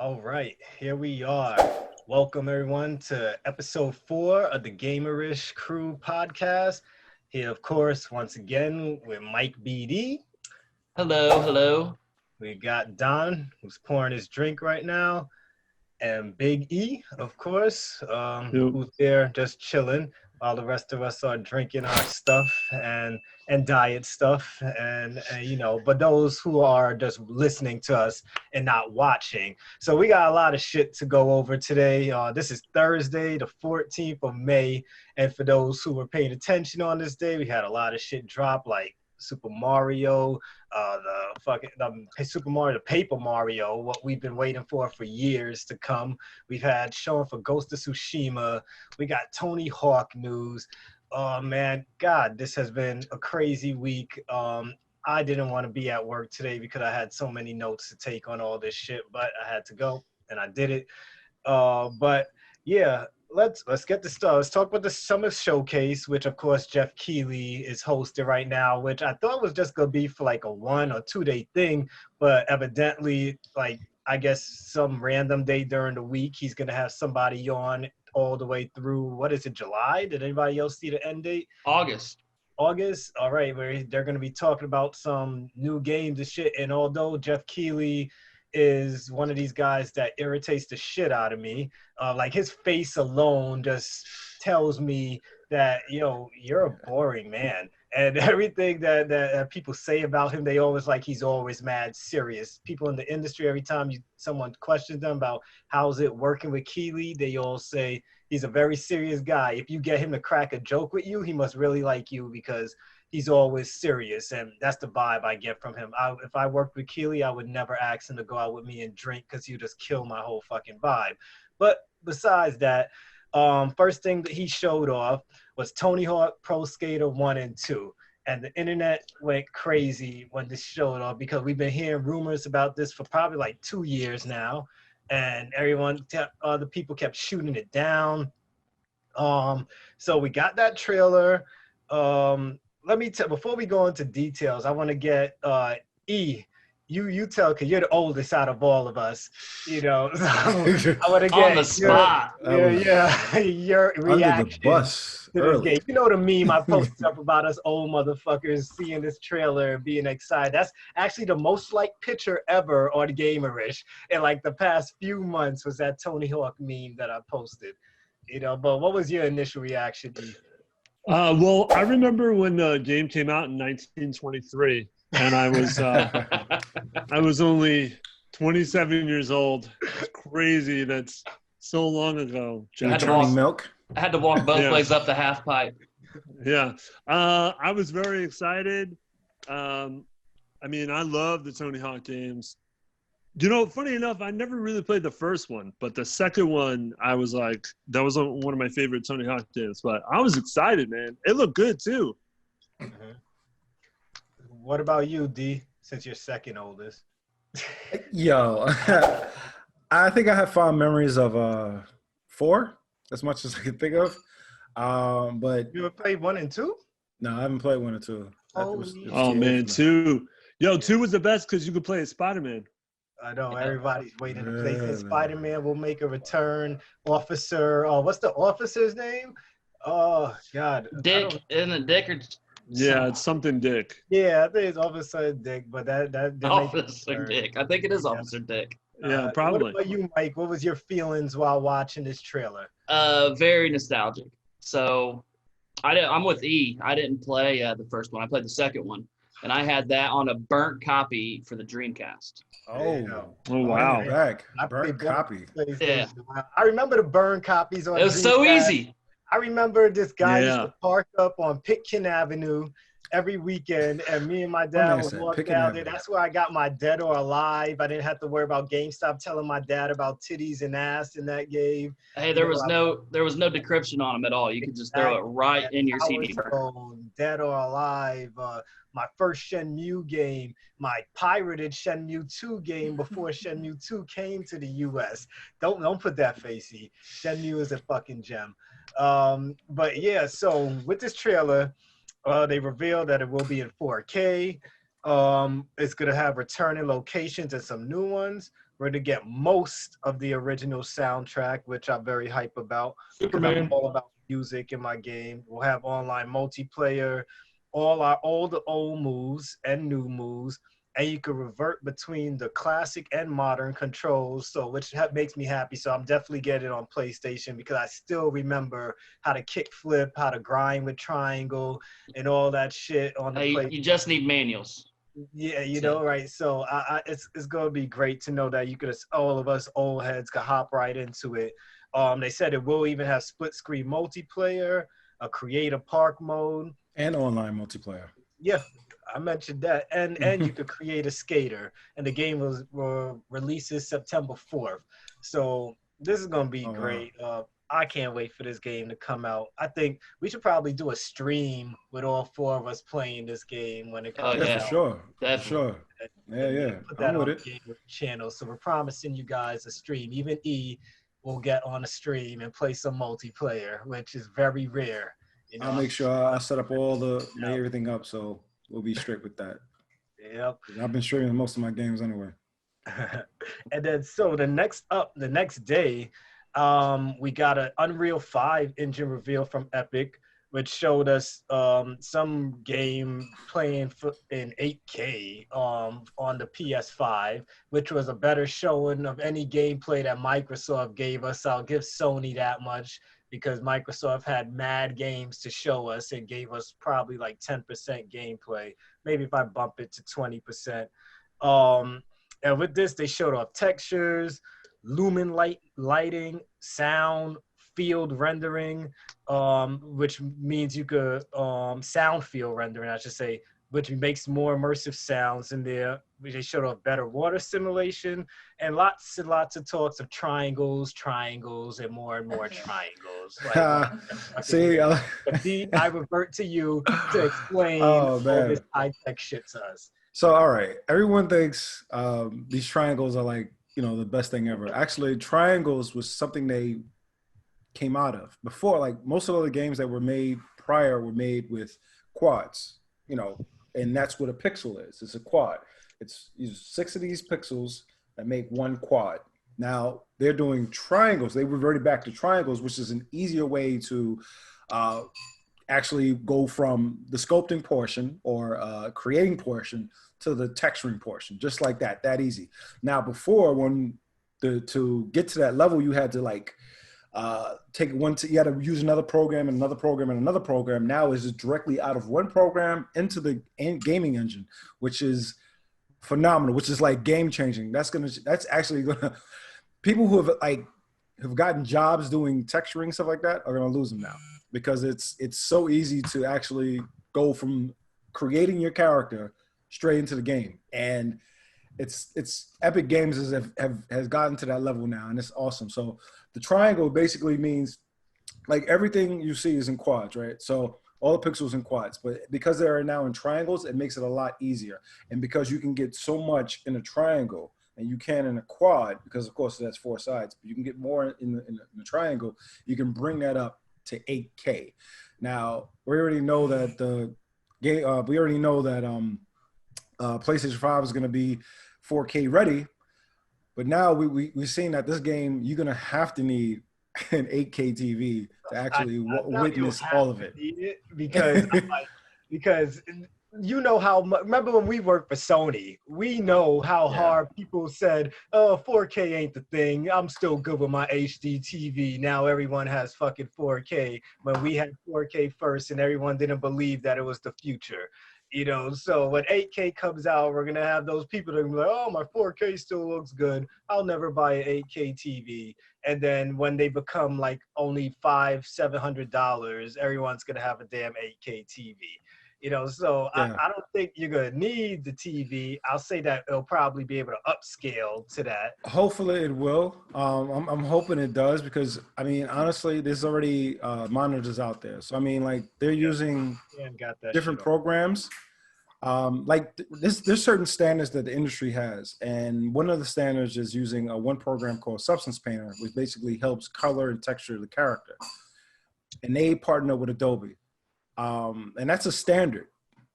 All right, here we are. Welcome everyone to episode 4 of the Gamerish Crew podcast. Here, of course, once again with Mike BD. Hello, hello. We got Don, who's pouring his drink right now, and Big E, of course, Yep. who's there just chilling while the rest of us are drinking our stuff and diet stuff and but those who are just listening to us and not watching. So we got a lot of shit to go over today. This is Thursday, the 14th of May, and for those who were paying attention on this day, we had a lot of shit drop like Super Mario, the Super Mario, the Paper Mario, what we've been waiting for years to come. We've had showing for Ghost of Tsushima. We got Tony Hawk news. Oh man, God, this has been a crazy week. I didn't want to be at work today because I had so many notes to take on all this shit, but I had to go and I did it. But yeah, let's get this stuff. Let's talk about the Summer Showcase, which of course Jeff Keighley is hosting right now, which I thought was just gonna be for like a 1 or 2 day thing, but evidently, like I guess some random day during the week, he's gonna have somebody on all the way through. What is it, July? Did anybody else see the end date? August. August. All right, where they're gonna be talking about some new games and shit. And although Jeff Keighley is one of these guys that irritates the shit out of me. Like his face alone just tells me that, you're a boring man. And everything that people say about him, they always like he's always mad serious. People in the industry, every time someone questions them about how's it working with Keighley, they all say he's a very serious guy. If you get him to crack a joke with you, he must really like you because he's always serious, and that's the vibe I get from him. If I worked with Keighley, I would never ask him to go out with me and drink because he'd just kill my whole fucking vibe. But besides that, first thing that he showed off was Tony Hawk Pro Skater 1 and 2. And the internet went crazy when this showed off because we've been hearing rumors about this for probably like 2 years now. And the people kept shooting it down. So we got that trailer. Let me tell, before we go into details, I want to get E. You tell, because you're the oldest out of all of us, So I want to get On the spot. your reaction Under the bus to this early. game. You know the meme I posted up about us old motherfuckers seeing this trailer and being excited. That's actually the most liked picture ever on Gamerish in like the past few months was that Tony Hawk meme that I posted. But what was your initial reaction, E? Well, I remember when the game came out in 1923, and I was only 27 years old. It's crazy. That's so long ago. I had to Jack. walk- Milk. I had to walk both Yeah. legs up the half pipe. Yeah. I was very excited. I love the Tony Hawk games. Funny enough, I never really played the first one, but the second one, I was like, that was one of my favorite Tony Hawk games. But I was excited, man. It looked good too. Mm-hmm. What about you, D? Since you're second oldest. Yo, I think I have fond memories of 4, as much as I can think of. But You ever played 1 and 2? no, I haven't played 1 or 2. Oh man, 2. Yo, 2 was the best because you could play as Spider-Man. I know everybody's waiting to play. Yeah, Spider-Man will make a return. Officer, what's the officer's name? Oh God, Dick, isn't it Dick or Yeah, it's something Dick. Yeah, I think it's Officer Dick, but that they make a Officer return. Dick? I think it is Officer Dick. Yeah, probably. What about you, Mike? What was your feelings while watching this trailer? Very nostalgic. So I'm with E. I didn't play the first one. I played the second one, and I had that on a burnt copy for the Dreamcast. Oh, Oh wow. back. I Burnt played copy. Yeah. I remember the burn copies on. It was so Dreamcast. easy. I remember this guy used Yeah. to park up on Pitkin Avenue every weekend, and me and my man dad would said walk Pitkin down there. Avenue. That's where I got my Dead or Alive. I didn't have to worry about GameStop telling my dad about titties and ass in that game. Hey, there was no decryption on them at all. You could just throw it right in your CD. Dead or Alive. My first Shenmue game, my pirated Shenmue 2 game before Shenmue 2 came to the US. Don't put that facey. Shenmue is a fucking gem. But yeah, so with this trailer, they revealed that it will be in 4K. It's gonna have returning locations and some new ones. We're going to get most of the original soundtrack, which I'm very hype about. Because I'm all about music in my game. We'll have online multiplayer, all the old moves and new moves. And you can revert between the classic and modern controls, so which makes me happy. So I'm definitely getting it on PlayStation because I still remember how to kick flip, how to grind with triangle, and all that shit on the PlayStation. You just need manuals. Yeah, you know, right? So it's gonna be great to know that you could, all of us old heads, could hop right into it. They said it will even have split screen multiplayer, a create a park mode, and online multiplayer. Yeah. I mentioned that, and you could create a skater, and the game releases September 4th. So this is gonna be great. Wow. I can't wait for this game to come out. I think we should probably do a stream with all 4 of us playing this game when it comes out. For sure. Definitely. For sure. Yeah. Put that on the Gamerish channel. So we're promising you guys a stream. Even E will get on a stream and play some multiplayer, which is very rare. You know? I'll make sure I set up lay everything up so we'll be strict with that. Yep. I've been streaming most of my games anyway. And then so the next day, we got an Unreal 5 engine reveal from Epic, which showed us some game playing in 8K on the PS5, which was a better showing of any gameplay that Microsoft gave us. I'll give Sony that much, because Microsoft had mad games to show us and gave us probably like 10% gameplay. Maybe if I bump it to 20%. And with this, they showed off textures, lumen lighting, sound, field rendering, which means you could, sound field rendering, I should say, which makes more immersive sounds in there. They showed off better water simulation and lots of talks of triangles, and more triangles. See, I revert to you to explain all this high-tech shit to us. So, all right, everyone thinks these triangles are like, the best thing ever. Actually, triangles was something they came out of. Before, like most of the games that were made prior were made with quads, and that's what a pixel is. It's a quad. It's 6 of these pixels that make one quad. Now they're doing triangles. They reverted back to triangles, which is an easier way to actually go from the sculpting portion or creating portion to the texturing portion, just like that easy. Now before, to get to that level, you had to you had to use another program and another program and another program. Now is directly out of one program into the gaming engine, which is phenomenal, which is like game changing. That's actually gonna, people who have gotten jobs doing texturing, stuff like that, are gonna lose them now, because it's so easy to actually go from creating your character straight into the game. And it's Epic Games has gotten to that level now, and it's awesome. So the triangle basically means like everything you see is in quads, right? So all the pixels in quads, but because they are now in triangles, it makes it a lot easier. And because you can get so much in a triangle and you can in a quad, because of course that's 4 sides, but you can get more in the triangle, you can bring that up to 8K. Now, we already know that PlayStation 5 is going to be 4K ready, but now we've seen that this game, you're going to have to need an 8K TV to actually witness all of it. Because you know how much, remember when we worked for Sony, we know how hard people said, oh, 4K ain't the thing. I'm still good with my HD TV. Now everyone has fucking 4K, when we had 4K first and everyone didn't believe that it was the future. So when 8K comes out, we're going to have those people that are going to be like, oh, my 4K still looks good. I'll never buy an 8K TV. And then when they become like only $500-$700, everyone's going to have a damn 8K TV. So I don't think you're going to need the TV. I'll say that it'll probably be able to upscale to that. Hopefully it will. I'm hoping it does, because, I mean, honestly, there's already monitors out there. So, I mean, like, they're using different programs. There's certain standards that the industry has. And one of the standards is using one program called Substance Painter, which basically helps color and texture the character. And they partner with Adobe. And that's a standard.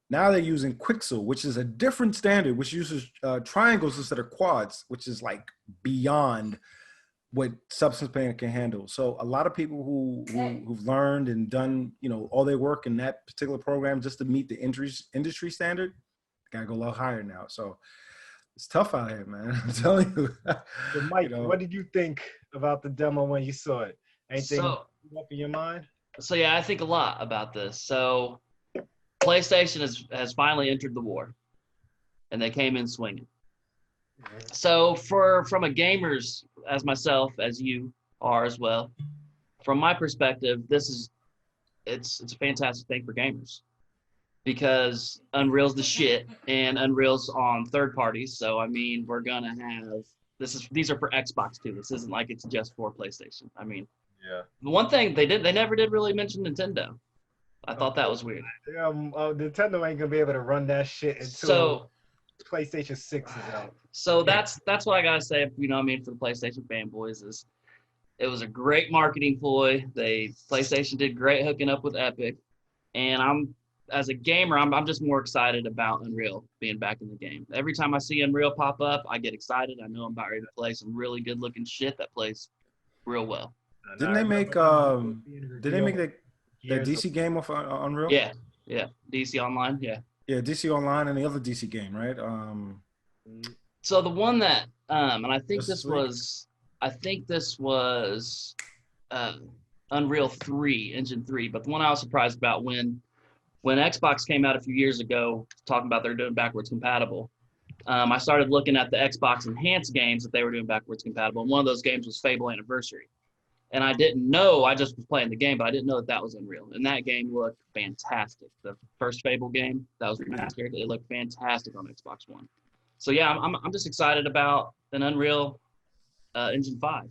Now they're using Quixel, which is a different standard, which uses triangles instead of quads, which is like beyond what Substance Painter can handle. So a lot of people who've learned and done, you know, all their work in that particular program just to meet the industry standard, gotta go a little higher now. So it's tough out here, man. I'm telling you. So Mike, You know, what did you think about the demo when you saw it? Anything up in your mind? So yeah, I think a lot about this. So PlayStation has finally entered the war, and they came in swinging. So from a gamer's, as myself, as you are as well, from my perspective, it's a fantastic thing for gamers because Unreal's the shit and Unreal's on third parties. So I mean, we're gonna have these are for Xbox too. This isn't like it's just for PlayStation. I mean, Yeah. the one thing they never did really mention Nintendo. I thought that was weird. Nintendo ain't gonna be able to run that shit until PlayStation 6 is out. So that's what I gotta say. You know what I mean, for the PlayStation fanboys is it was a great marketing ploy. PlayStation did great hooking up with Epic, and as a gamer, I'm just more excited about Unreal being back in the game. Every time I see Unreal pop up, I get excited. I know I'm about ready to play some really good looking shit that plays real well. didn't they make that DC game off Unreal? Yeah, DC Online, yeah. Yeah, DC Online and the other DC game, right? So the one that, and I think Justice this was Unreal 3, Engine 3. But the one I was surprised about when Xbox came out a few years ago, talking about they're doing backwards compatible. I started looking at the Xbox Enhanced games that they were doing backwards compatible, and one of those games was Fable Anniversary. And I didn't know, I just was playing the game, but I didn't know that was Unreal. And that game looked fantastic. The first Fable game that was remastered, it looked fantastic on Xbox One. So yeah, I'm just excited about an Unreal Engine 5.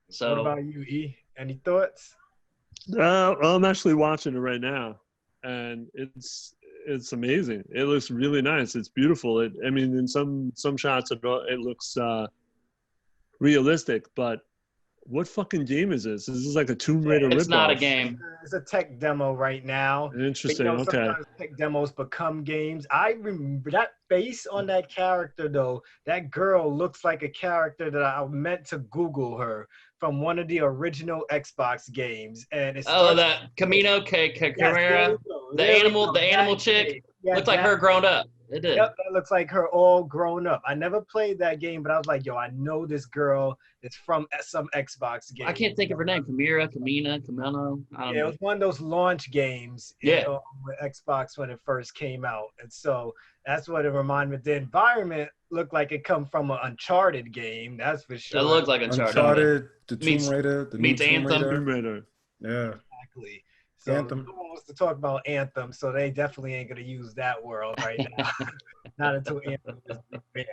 So What about you, E? Any thoughts? I'm actually watching it right now, and it's amazing. It looks really nice. It's beautiful. I mean, in some shots it looks realistic, but what fucking game is this? This is like a Tomb Raider ripoff. It's not a game. It's a tech demo right now. Interesting. Okay. Sometimes tech demos become games. I remember that face on that character, though. That girl looks like a character that I meant to Google her from one of the original Xbox games. And it's that Camino Carrera, the animal chick, looked like her grown up. It did. Yep, that looks like her all grown up. I never played that game, but I was like, yo, I know this girl. It's from some Xbox game. I can't think of her name. Camino. I don't know. It was one of those launch games with Xbox when it first came out. And so that's what it reminded me. The environment looked like it come from an Uncharted game. That's for sure. It looked like Uncharted, the Tomb Raider, the meets Anthem. Tomb Raider. Yeah. Exactly. So Anthem. no one wants to talk about Anthem, so they definitely ain't gonna use that world right now. Not until Anthem is bam.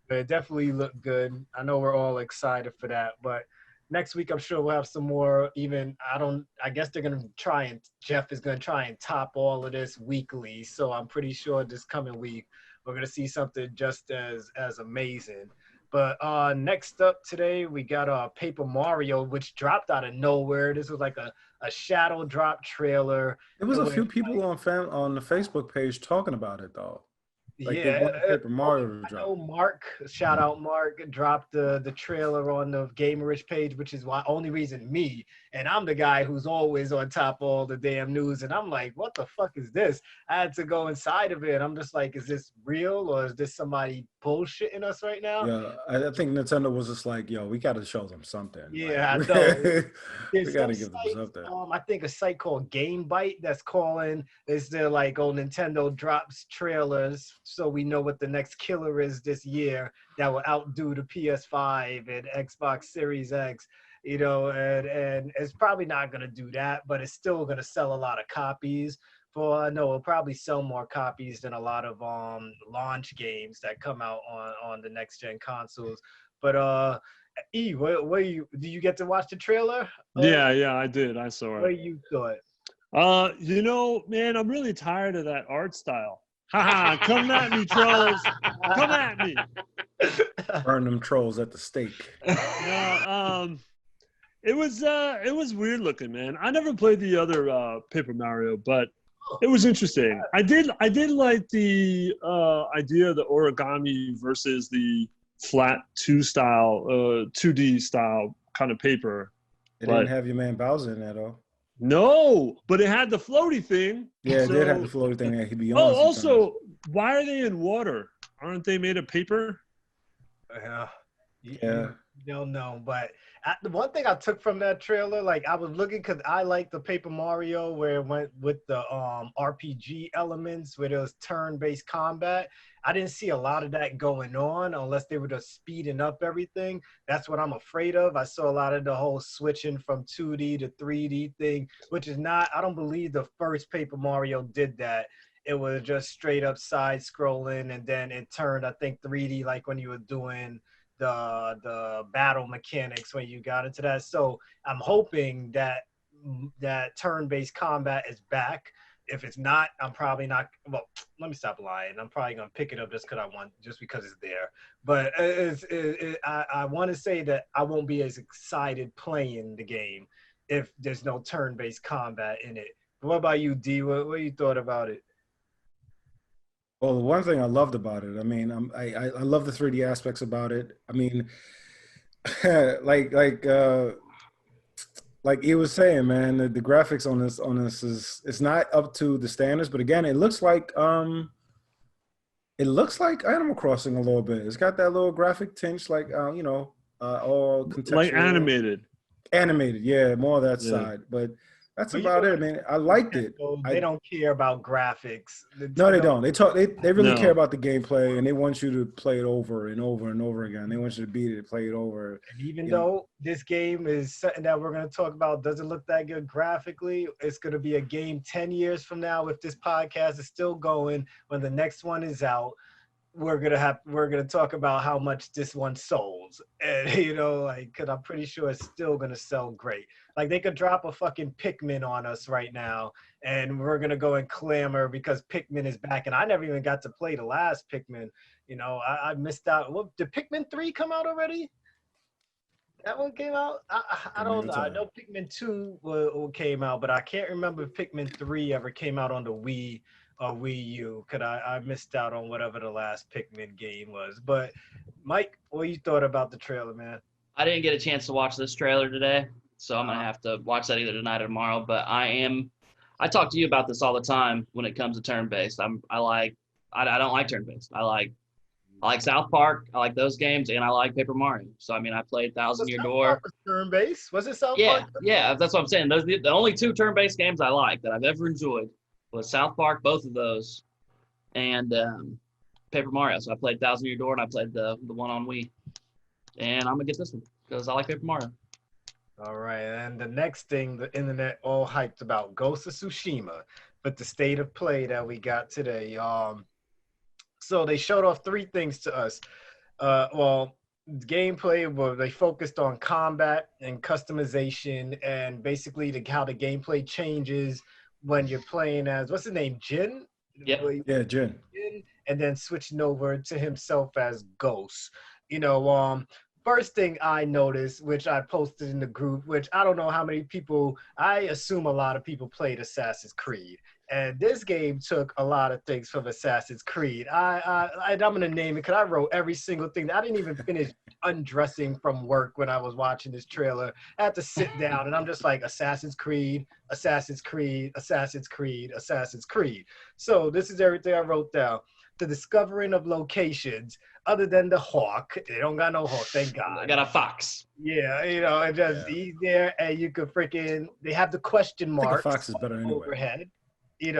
But it definitely looked good. I know we're all excited for that. But next week I'm sure we'll have some more. I guess they're gonna Jeff is gonna try and top all of this weekly. So I'm pretty sure this coming week we're gonna see something just as amazing. But next up today, we got Paper Mario, which dropped out of nowhere. This was like a shadow drop trailer. There was a few people on the Facebook page talking about it, though. Like they want Paper Mario to drop. I know Mark, shout out Mark, dropped the trailer on the Gamerish page, which is only reason me. And I'm the guy who's always on top of all the damn news. And I'm like, what the fuck is this? I had to go inside of it. I'm just like, is this real or is this somebody bullshitting us right now? Yeah, I think Nintendo was just like, yo, we got to show them something. Yeah, like, I know. We got to give them something. I think a site called Game Byte that's calling, is there like, Nintendo drops trailers so we know what the next killer is this year that will outdo the PS5 and Xbox Series X. And it's probably not going to do that, but it's still going to sell a lot of copies. I know it'll probably sell more copies than a lot of launch games that come out on the next gen consoles. But E, do you get to watch the trailer? Yeah, I did. I saw it. What you thought? Man, I'm really tired of that art style. Haha, come at me, trolls. Come at me. Burn them trolls at the stake. It was weird looking, man. I never played the other Paper Mario, but It was interesting. I did like the idea of the origami versus the flat 2D style kind of paper. It But didn't have your man Bowser in there though. no, but it had the floaty thing. Yeah, it so, did have the floaty thing that he'd be on. Oh, sometimes. also, why are they in water? Aren't they made of paper? Yeah. Yeah. You don't know, but the one thing I took from that trailer, like I was looking because I like the Paper Mario where it went with the RPG elements, where there was turn-based combat. I didn't see a lot of that going on unless they were just speeding up everything. That's what I'm afraid of. I saw a lot of the whole switching from 2D to 3D thing, which is not, I don't believe the first Paper Mario did that. It was just straight up side scrolling, and then it turned, I think, 3D like when you were doing the battle mechanics when you got into that. So I'm hoping that turn-based combat is back. If it's not, I'm probably not. Well, let me stop lying. I'm probably gonna pick it up just because it's there. But I want to say that I won't be as excited playing the game if there's no turn-based combat in it. But what about you, D? What you thought about it? Well, the one thing I loved about it, I mean, I love the 3D aspects about it. I mean, like he was saying, man, the graphics on this is it's not up to the standards, but again, it looks like Animal Crossing a little bit. It's got that little graphic tinge, like all contextual, Like animated. Animated, yeah, more of that Yeah. side, but. That's But about it. I mean, I liked it. They don't care about graphics. No, they don't. They really No. care about the gameplay, and they want you to play it over and over and over again. They want you to beat it, play it over. And even though this game is something that we're going to talk about, doesn't look that good graphically, it's going to be a game 10 years from now. If this podcast is still going, when the next one is out, we're gonna talk about how much this one sold, and because I'm pretty sure it's still gonna sell great. Like they could drop a fucking Pikmin on us right now, and we're gonna go and clamor because Pikmin is back. And I never even got to play the last Pikmin. I missed out. What, did Pikmin 3 come out already? That one came out. I don't know. I know Pikmin 2 came out, but I can't remember if Pikmin 3 ever came out on the Wii or Wii U, because I missed out on whatever the last Pikmin game was. But Mike, what you thought about the trailer, man? I didn't get a chance to watch this trailer today, so I'm gonna have to watch that either tonight or tomorrow. But I talk to you about this all the time when it comes to turn-based. I don't like turn-based. I like South Park. I like those games, and I like Paper Mario. So I mean, I played Thousand Year Door. Turn-based? Was it South Yeah, Park? yeah. That's what I'm saying. Those the only two turn-based games I like that I've ever enjoyed was South Park, both of those, and Paper Mario. So I played Thousand Year Door, and I played the one on Wii. And I'm gonna get this one because I like Paper Mario. All right, and the next thing the internet all hyped about, Ghost of Tsushima, but the state of play that we got today. So they showed off three things to us. Gameplay, where they focused on combat and customization, and basically how the gameplay changes when you're playing as, what's his name, Jin? Yep. Yeah, Jin. And then switching over to himself as Ghost. First thing I noticed, which I posted in the group, which I don't know how many people, I assume a lot of people played Assassin's Creed. And this game took a lot of things from Assassin's Creed. I'm going to name it because I wrote every single thing. I didn't even finish undressing from work when I was watching this trailer. I had to sit down and I'm just like, Assassin's Creed, Assassin's Creed, Assassin's Creed, Assassin's Creed. So this is everything I wrote down. The discovering of locations other than the hawk. They don't got no hawk, thank God. I got a fox. Yeah, he's there, and you could they have the question marks. Fox is better anyway. Overhead. There's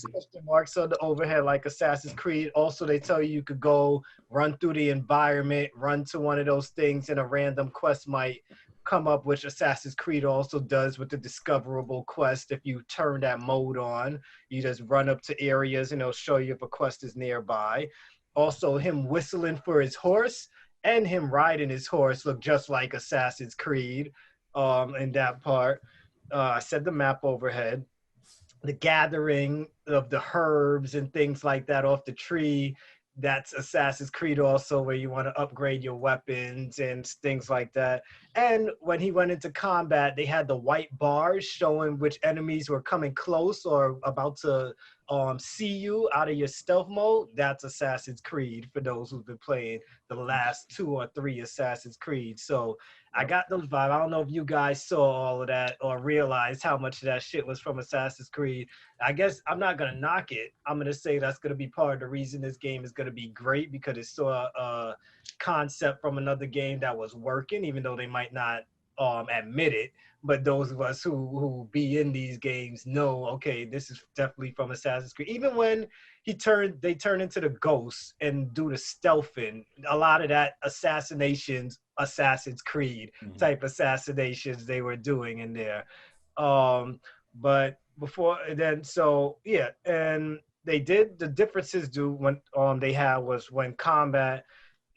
the question marks on the overhead like Assassin's Creed. Also, they tell you could go run through the environment, run to one of those things, and a random quest might come up, which Assassin's Creed also does with the discoverable quest. If you turn that mode on, you just run up to areas and it'll show you if a quest is nearby. Also, him whistling for his horse and him riding his horse look just like Assassin's Creed in that part. I said the map overhead. The gathering of the herbs and things like that off the tree that's Assassin's Creed also, where you want to upgrade your weapons and things like that. And when he went into combat, they had the white bars showing which enemies were coming close or about to see you out of your stealth mode. That's Assassin's Creed for those who've been playing the last 2 or 3 Assassin's Creed. So I got those vibes. I don't know if you guys saw all of that or realized how much of that shit was from Assassin's Creed. I guess I'm not gonna knock it. I'm gonna say that's gonna be part of the reason this game is gonna be great, because it saw a concept from another game that was working, even though they might not admit it. But those of us who be in these games know, okay, this is definitely from Assassin's Creed. Even when they turn into the ghosts and do the stealthing, a lot of that Assassin's Creed type assassinations they were doing in there. But before then, so yeah, and they did the differences do when they had was when combat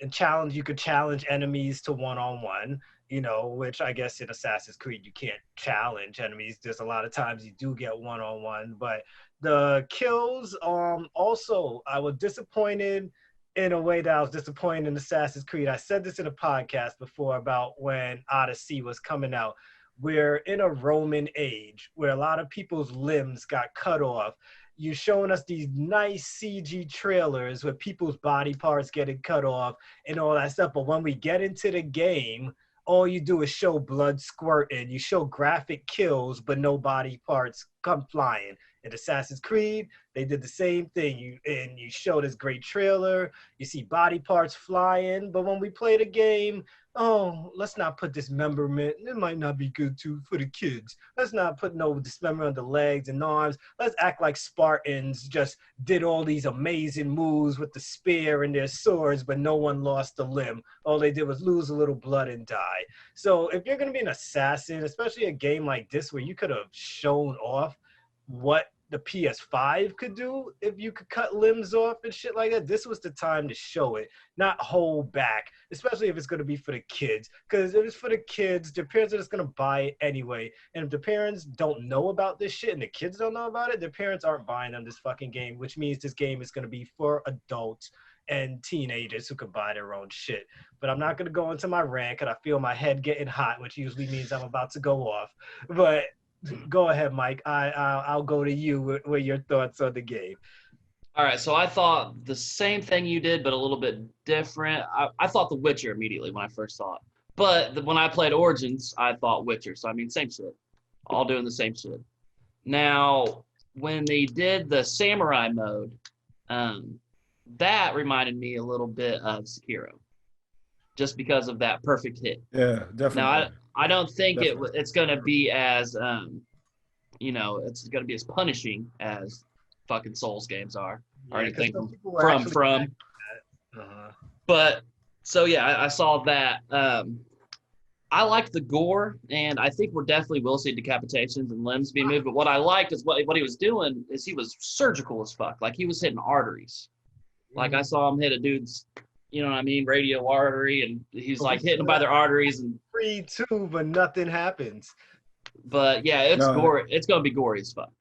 and challenge, you could challenge enemies to one-on-one, you know, which I guess in Assassin's Creed you can't challenge enemies. There's a lot of times you do get one-on-one, but the kills, also I was disappointed in a way that I was disappointed in Assassin's Creed. I said this in a podcast before about when Odyssey was coming out. We're in a Roman age where a lot of people's limbs got cut off. You're showing us these nice CG trailers with people's body parts getting cut off and all that stuff. But when we get into the game, all you do is show blood squirting. You show graphic kills, but no body parts come flying. In Assassin's Creed, they did the same thing. You show this great trailer, you see body parts flying, but when we play the game, oh, let's not put dismemberment. It might not be good too for the kids. Let's not put no dismemberment on the legs and arms. Let's act like Spartans just did all these amazing moves with the spear and their swords, but no one lost a limb. All they did was lose a little blood and die. So if you're going to be an assassin, especially a game like this where you could have shown off what the PS5 could do if you could cut limbs off and shit like that, this was the time to show it, not hold back, especially if it's going to be for the kids. Because if it's for the kids, their parents are just going to buy it anyway. And if the parents don't know about this shit and the kids don't know about it, their parents aren't buying them this fucking game, which means this game is going to be for adults and teenagers who can buy their own shit. But I'm not going to go into my rant because I feel my head getting hot, which usually means I'm about to go off. But go ahead, Mike. I'll go to you with your thoughts on the game. All right, so I thought the same thing you did, but a little bit different. I thought The Witcher immediately when I first saw it. But when I played Origins, I thought Witcher. So, I mean, same shit. All doing the same shit. Now, when they did the samurai mode, that reminded me a little bit of Sekiro. Just because of that perfect hit. Yeah, definitely. Now, I don't think it's going to be as, it's going to be as punishing as fucking Souls games are, or anything from. But so yeah, I saw that. I liked the gore, and I think we're definitely will see decapitations and limbs being moved. But what I liked is what he was doing is he was surgical as fuck. Like he was hitting arteries. Like I saw him hit a dude's, you know what I mean, radial artery, and he's like hitting them by their arteries and free too, but nothing happens. But yeah, it's gory. It's gonna be gory as fuck,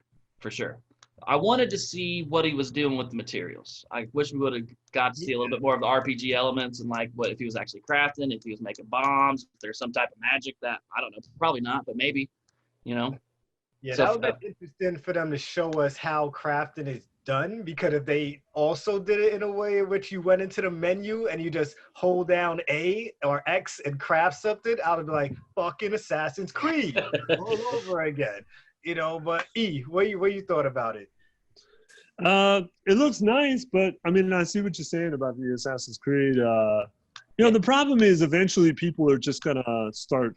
for sure. I wanted to see what he was doing with the materials. I wish we would have got to see a little bit more of the RPG elements and like what if he was actually crafting, if he was making bombs, if there's some type of magic that I don't know, probably not, but maybe, you know. Yeah, that would be interesting for them to show us how crafting is done, because if they also did it in a way in which you went into the menu and you just hold down A or X and craft something, I would be like fucking Assassin's Creed all over again, you know. But what you thought about it? It looks nice, but I mean, I see what you're saying about the Assassin's Creed. The problem is eventually people are just gonna start,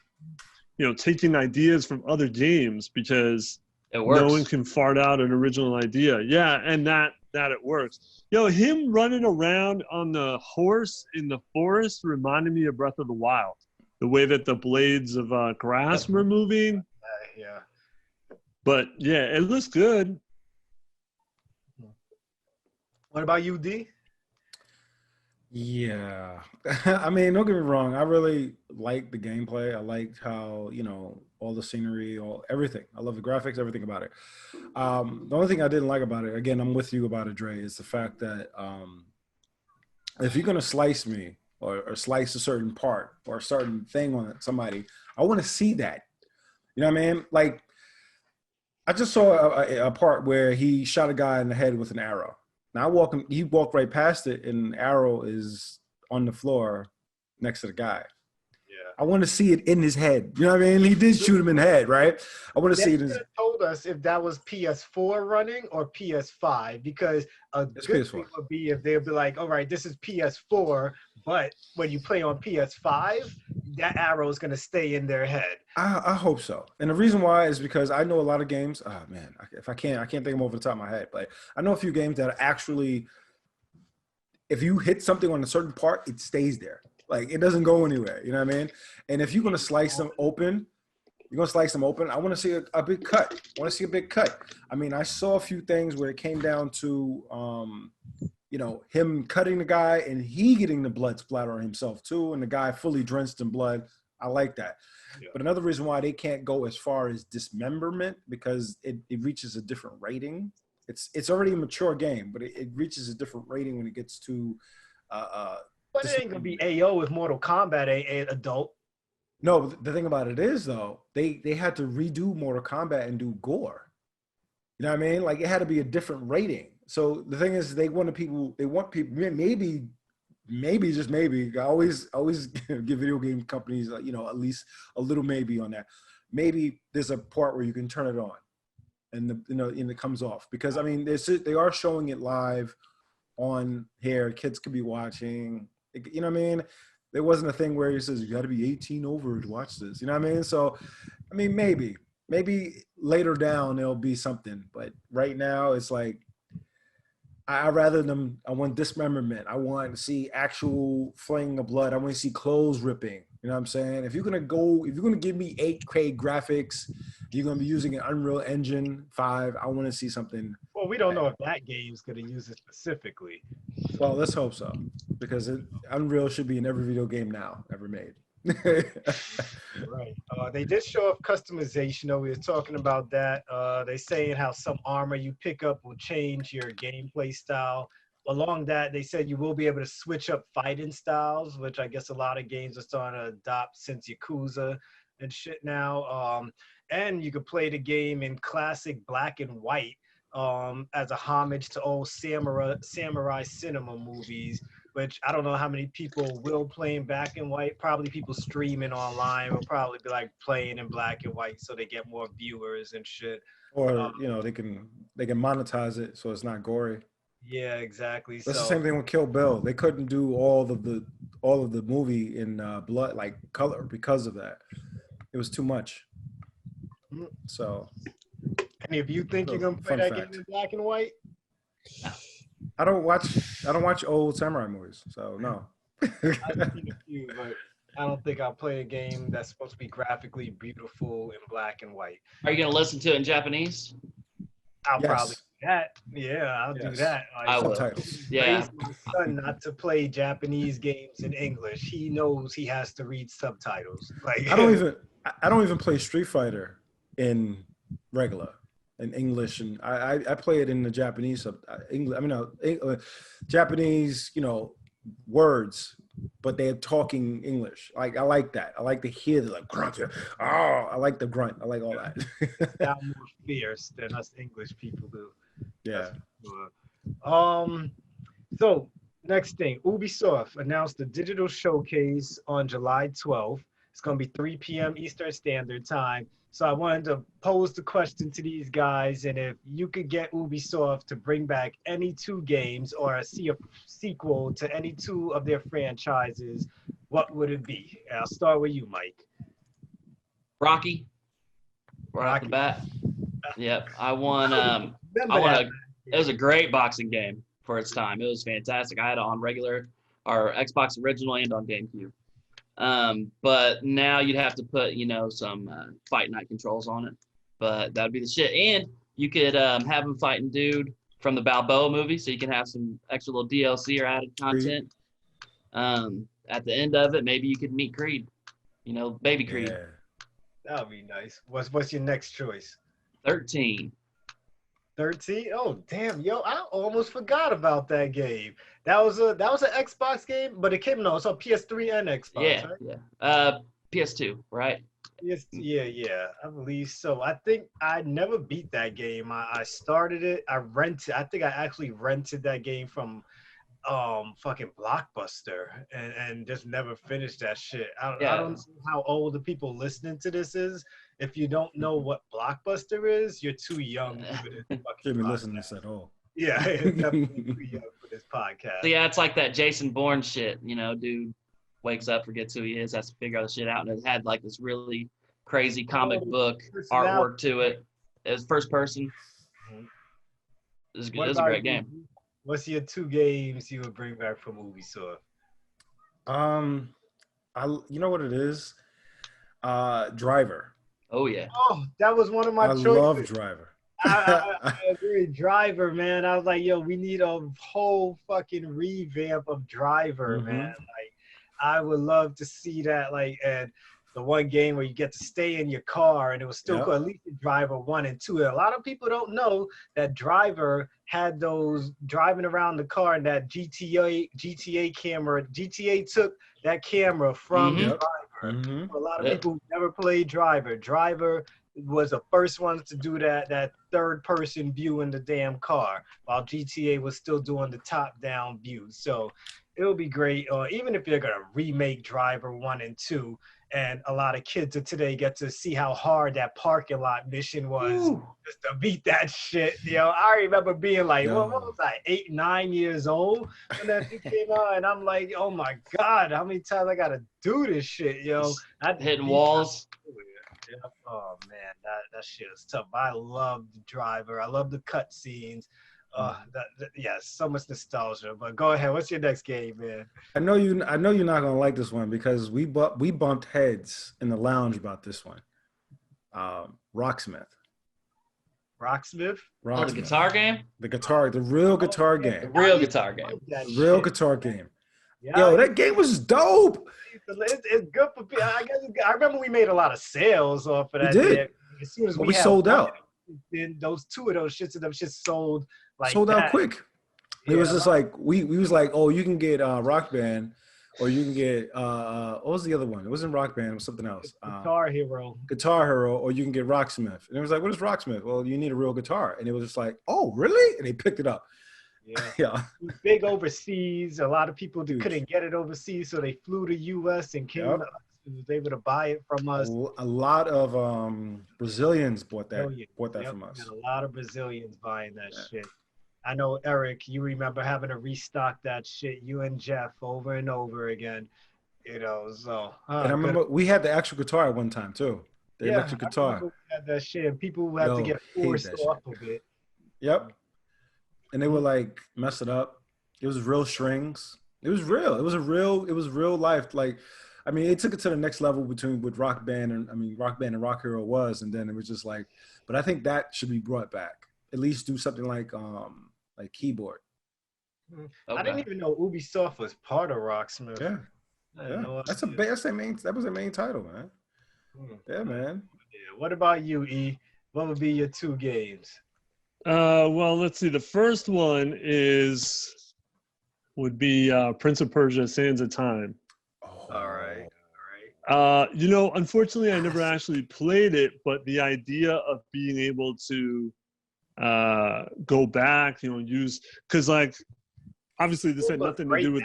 taking ideas from other games because no one can fart out an original idea. Yeah, and that it works. Him running around on the horse in the forest reminded me of Breath of the Wild. The way that the blades of grass were moving. Yeah. But yeah, it looks good. What about you, D? Yeah. I mean, don't get me wrong. I really like the gameplay. I liked how, all the scenery, everything. I love the graphics, everything about it. The only thing I didn't like about it, again, I'm with you about it, Dre, is the fact that if you're gonna slice me or slice a certain part or a certain thing on somebody, I want to see that. You know what I mean? Like I just saw a part where he shot a guy in the head with an arrow. Now he walked right past it, and the arrow is on the floor next to the guy. Yeah. I want to see it in his head. You know what I mean? He did shoot him in the head, right? I want to see it in his. Told us if that was PS4 running or PS5, because a good PS4. thing would be if they'd be like, all right, this is PS4, but when you play on PS5, that arrow is going to stay in their head. I hope so. And the reason why is because I know a lot of games. Oh man, if I can't think them over the top of my head. But I know a few games that are actually, if you hit something on a certain part, it stays there. Like it doesn't go anywhere. You know what I mean? And if you're gonna slice them open, I want to see a big cut. I want to see a big cut. I mean, I saw a few things where it came down to, him cutting the guy and he getting the blood splatter on himself too, and the guy fully drenched in blood. I like that. Yeah. But another reason why they can't go as far as dismemberment, because it reaches a different rating. It's already a mature game, but it reaches a different rating when it gets to. But it ain't gonna be AO if Mortal Kombat ain't adult. No, the thing about it is though, they had to redo Mortal Kombat and do gore. You know what I mean? Like it had to be a different rating. So the thing is, they want people, maybe just maybe. I always give video game companies, at least a little maybe on that. Maybe there's a part where you can turn it on, and it comes off, because I mean they are showing it live on here. Kids could be watching. You know what I mean? There wasn't a thing where he says you got to be 18 over to watch this. You know what I mean? So, I mean, maybe later down there'll be something, but right now it's like I want dismemberment. I want to see actual flinging of blood. I want to see clothes ripping. You know what I'm saying? If you're gonna give me 8K graphics, you're gonna be using an Unreal Engine 5. I want to see something. Well, we don't know if that game's gonna use it specifically. Well, let's hope so, because Unreal should be in every video game now ever made. Right. They did show up customization. We were talking about that. They saying how some armor you pick up will change your gameplay style. Along that, they said you will be able to switch up fighting styles, which I guess a lot of games are starting to adopt since Yakuza and shit now. And you could play the game in classic black and white as a homage to old samurai cinema movies, which I don't know how many people will play in black and white. Probably people streaming online will probably be like playing in black and white so they get more viewers and shit. Or they can monetize it so it's not gory. Yeah, exactly. That's the same thing with Kill Bill. They couldn't do all of the movie in blood, like color, because of that. It was too much. So. And if you think you're gonna play that game in black and white, I don't watch old samurai movies, so no. I've seen a few, but I don't think I'll play a game that's supposed to be graphically beautiful in black and white. Are you gonna listen to it in Japanese? I'll probably do that. Yeah, I'll do that. I will. Yeah. My son not to play Japanese games in English. He knows he has to read subtitles. Like I don't even play Street Fighter in regular. In English, and I play it in the Japanese Japanese, words, but they're talking English. Like I like that. I like to hear the grunt. Oh, I like the grunt. I like all that. Sound more fierce than us English people do. Yeah. So next thing, Ubisoft announced the digital showcase on July 12th. It's going to be 3 p.m. Eastern Standard Time. So I wanted to pose the question to these guys, and if you could get Ubisoft to bring back any two games or see a sequel to any two of their franchises, what would it be? I'll start with you, Mike. Rocky. Right off the bat. Yep. It was a great boxing game for its time. It was fantastic. I had it on regular or Xbox original and on GameCube. But now you'd have to put, some fight night controls on it. But that'd be the shit. And you could have him fighting dude from the Balboa movie, so you can have some extra little DLC or added content. At the end of it, maybe you could meet Creed. Baby Creed. Yeah. That would be nice. What's your next choice? 13. 13? Oh damn, yo, I almost forgot about that game. That was an Xbox game, but it came no, it's on PS3 and Xbox, Yeah, right? yeah. PS2, right? Yes, yeah, I believe so. I think I never beat that game. I started it. I think I actually rented that game from fucking Blockbuster and just never finished that shit. I Yeah. don't know how old the people listening to this is. If you don't know what Blockbuster is, you're too young for this fucking Can't be listening to podcast. this at all. Yeah, it's definitely too young for this podcast. So yeah, it's like that Jason Bourne shit. Dude wakes up, forgets who he is, has to figure all the shit out, and it had like this really crazy comic book artwork to it. It was first person. It was What a about great you? game. What's your 2 games you would bring back from Ubisoft? You know what it is? Driver. Oh yeah. Oh, that was one of my I choices. love Driver. I agree. Driver, man. I was like, yo, we need a whole fucking revamp of Driver, man. Like, I would love to see that. Like, and the one game where you get to stay in your car, and it was still Yep. cool. At least in Driver 1 and 2. A lot of people don't know that Driver had those driving around the car and that GTA camera. GTA took that camera from Mhm. Driver. A lot of people never played Driver. Driver was the first ones to do that third person view in the damn car, while GTA was still doing the top down view. So it'll be great. Even if you're gonna remake Driver 1 and 2, and a lot of kids of today get to see how hard that parking lot mission was. Ooh. Just to beat that shit. I remember being like, Yo. what was I, 8, 9 years old when that thing came out, and I'm like, oh my God, how many times I gotta do this shit, Hitting walls. Yeah. Oh man, that shit is tough. I love the Driver. I love the cutscenes. So much nostalgia. But go ahead. What's your next game, man? I know you're not gonna like this one because we bumped heads in the lounge about this one. Rocksmith. Rocksmith? Oh, the guitar game? The real guitar game. The real guitar game. That The real shit. guitar game. Yeah, Yo, that game was dope. it's good for people. I guess I remember we made a lot of sales off of that. We did. Day. As soon as But we had sold one, out. then those 2 of those shits and them shits sold like Sold out that. quick. It was just like we was like, oh, you can get Rock Band, or you can get what was the other one? It wasn't Rock Band, it was something else. Guitar Hero. Guitar Hero, or you can get Rocksmith. And it was like, what is Rocksmith? Well, you need a real guitar. And it was just like, oh, really? And they picked it up. Yeah. Yeah. Big overseas. A lot of people Huge. couldn't get it overseas, so they flew to US and came to us and was able to buy it from us. A lot of Brazilians bought that Yep, from us. A lot of Brazilians buying that shit. I know, Eric, you remember having to restock that shit, you and Jeff, over and over again. So. And I remember we had the actual guitar at one time too. The electric I guitar. remember we had that shit, and people would have to get hate forced that off of it. Yep. And they would like mess it up. It was real strings. It was real. It was real life. Like, I mean, it took it to the next level with Rock Band and Rock Hero was, and then it was just like, but I think that should be brought back. At least do something like keyboard. Okay. I didn't even know Ubisoft was part of Rocksmith. Yeah. That was their main title, man. Yeah, man. Yeah. What about you, E? What would be your 2 games? Well, let's see. The first one would be Prince of Persia: Sands of Time. Oh. All right. Unfortunately, I never actually played it, but the idea of being able to go back, use, because like obviously this had nothing to do with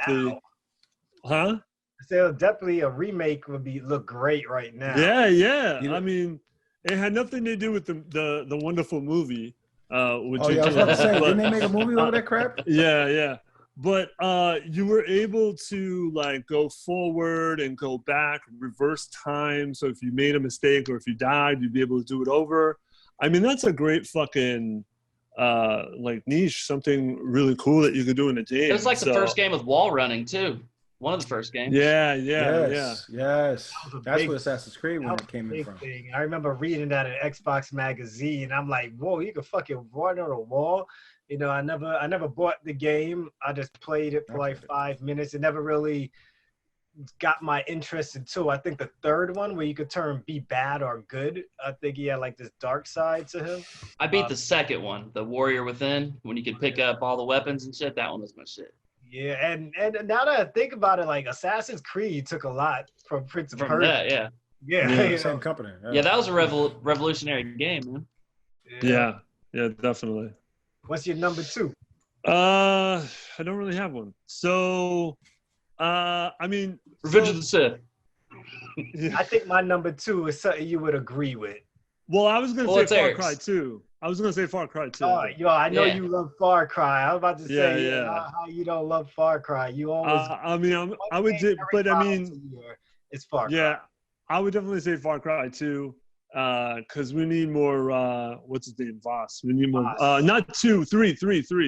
So definitely a remake would look great right now. Yeah. I mean, it had nothing to do with the wonderful movie. I was about to say, didn't they make a movie over that crap? Yeah. But you were able to like go forward and go back, reverse time. So if you made a mistake or if you died, you'd be able to do it over. I mean, that's a great fucking like niche, something really cool that you could do in a game. It was like the first game with wall running too. One of the first games. Yeah. Yes. That's what Assassin's Creed when it came in from. Thing. I remember reading that in Xbox magazine. I'm like, whoa, you can fucking run on a wall. I never bought the game. I just played it for like 5 minutes. It never really got my interest in two. I think the third one where you could be bad or good. I think he had like this dark side to him. I beat the second one, the Warrior Within, when you could pick up all the weapons and shit. That one was my shit. Yeah, and now that I think about it, like Assassin's Creed took a lot from Prince of Persia. That, yeah. Yeah, same company. Yeah, that was a revolutionary game, man. Yeah, definitely. What's your number two? I don't really have one. So, I mean, Revenge of the Sith. I think my number two is something you would agree with. Well, I was gonna say Far Cry 2. Oh, yo, I know you love Far Cry. I was about to say, how you don't love Far Cry. You always. I mean, I would, but I mean, it's Far Cry. Yeah, I would definitely say Far Cry 2. Because we need more. What's his name? Voss. We need more. Not 2, 3,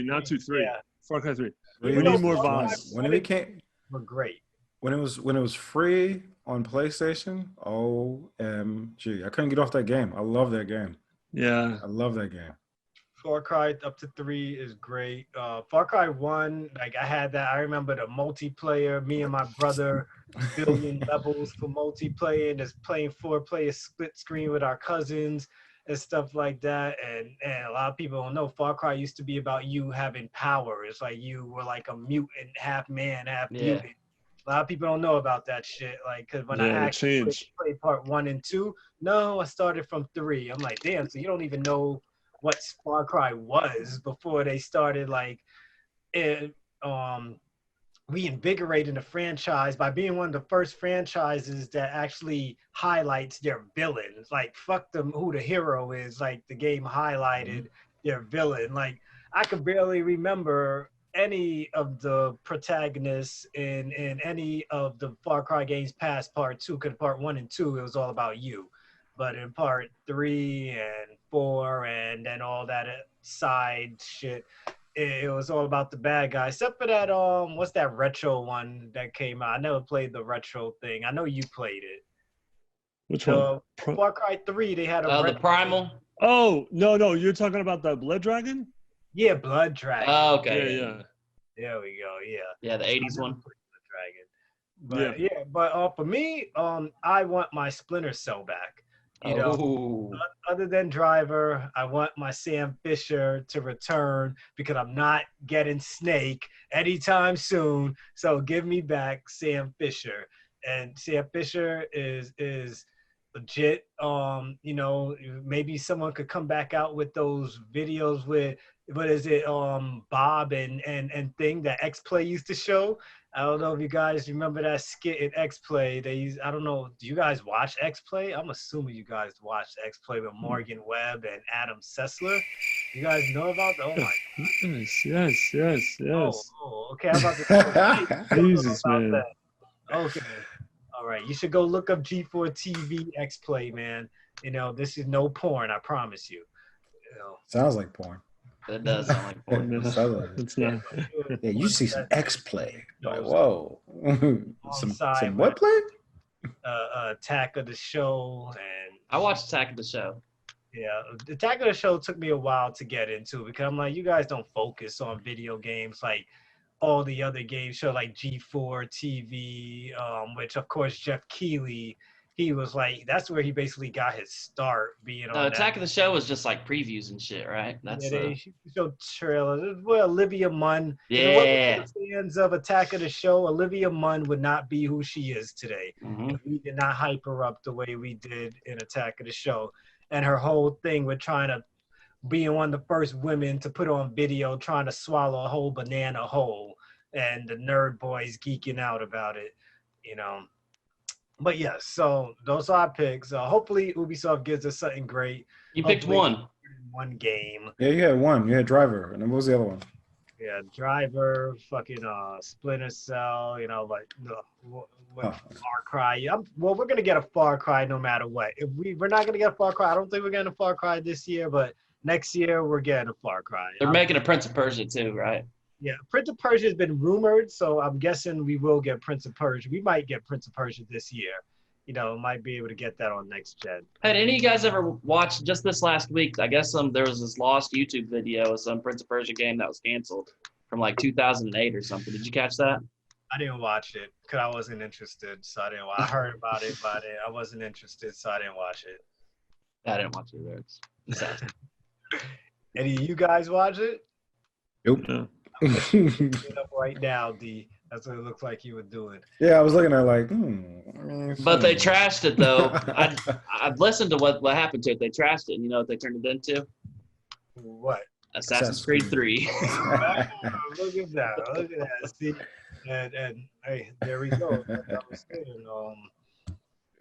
not 2, 3. Yeah. Far Cry 3. We need more Voss. When it came, were great. When it was free on PlayStation, OMG! I couldn't get off that game. I love that game. Yeah, I love that game. Far Cry up to 3 is great. Far Cry 1, like I had that. I remember the multiplayer. Me and my brother, billion levels for multiplayer, and just playing 4-player split screen with our cousins and stuff like that. And a lot of people don't know Far Cry used to be about you having power. It's like you were like a mutant, half man, half mutant. A lot of people don't know about that shit. Like, cause when I actually played part 1 and 2, no, I started from 3. I'm like, damn. So you don't even know what Far Cry was before they started like reinvigorating the franchise by being one of the first franchises that actually highlights their villains. Like, fuck them who the hero is. Like, the game highlighted their villain. Like, I could barely remember any of the protagonists in any of the Far Cry games past part 2, because part 1 and 2, it was all about you. But in part 3 and 4 and then all that side shit, it was all about the bad guy. Except for that, what's that retro one that came out? I never played the retro thing. I know you played it. Which one? Far Cry 3, they had a the Primal? Oh, no, you're talking about the Blood Dragon? Yeah, Blood Dragon. Oh, okay. Yeah. There we go, yeah. Yeah, the 80s one. Blood Dragon. But for me, I want my Splinter Cell back. You know, other than Driver, I want my Sam Fisher to return because I'm not getting Snake anytime soon. So give me back Sam Fisher. And Sam Fisher is legit. You know, maybe someone could come back out with those videos with, what is it, Bob and Thing that X-Play used to show. I don't know if you guys remember that skit in X-Play. I don't know, do you guys watch X-Play? I'm assuming you guys watched X-Play with Morgan Webb and Adam Sessler. You guys know about that? Oh my God. Yes. Oh, okay. I'm about to Jesus, man. that. Okay. All right. You should go look up G4 TV X-Play, man. You know, this is no porn, I promise you. You know. Sounds like porn. It does sound like porn. It's not. Yeah, you see some X-Play. Like, whoa. some what play? Attack of the Show. And I watched Attack of the Show. Yeah, Attack of the Show took me a while to get into because I'm like, you guys don't focus on video games like all the other game show like G4 TV, which of course Jeff Keighley, he was like, that's where he basically got his start being on Attack of the Show was just like previews and shit, right? That's they showed trailers. Well, Olivia Munn. Yeah. Fans of Attack of the Show, Olivia Munn would not be who she is today. Mm-hmm. If we did not hype her up the way we did in Attack of the Show. And her whole thing with trying to being one of the first women to put on video trying to swallow a whole banana whole, and the nerd boys geeking out about it, you know. But yes, so those are our picks. Hopefully Ubisoft gives us something great. You picked one game. Yeah, you had one. You had Driver, and then what was the other one? Yeah, Driver, fucking Splinter Cell, you know, like Far Cry. Well, we're gonna get a Far Cry no matter what. If we're not gonna get a Far Cry, I don't think we're getting a Far Cry this year, but next year we're getting a Far Cry. They're making a Prince of Persia too, right? Yeah, Prince of Persia has been rumored, so I'm guessing we will get Prince of Persia. We might get Prince of Persia this year. You know, might be able to get that on next gen. Had any of you guys ever watched just this last week? I guess there was this lost YouTube video of some Prince of Persia game that was canceled from like 2008 or something. Did you catch that? I didn't watch it because I wasn't interested. So I didn't. I heard about it, but I wasn't interested, so I didn't watch it. I didn't watch it either. It's sad. Any of you guys watch it? Nope. No. Looking it up right now, D. That's what it looks like you were doing. Yeah, I was looking at it like, But they trashed it though. I've listened to what happened to it. They trashed it. And you know what they turned it into? What? Assassin's Creed 3. Look at that. Look at that. See, and hey, there we go. That's what I was saying.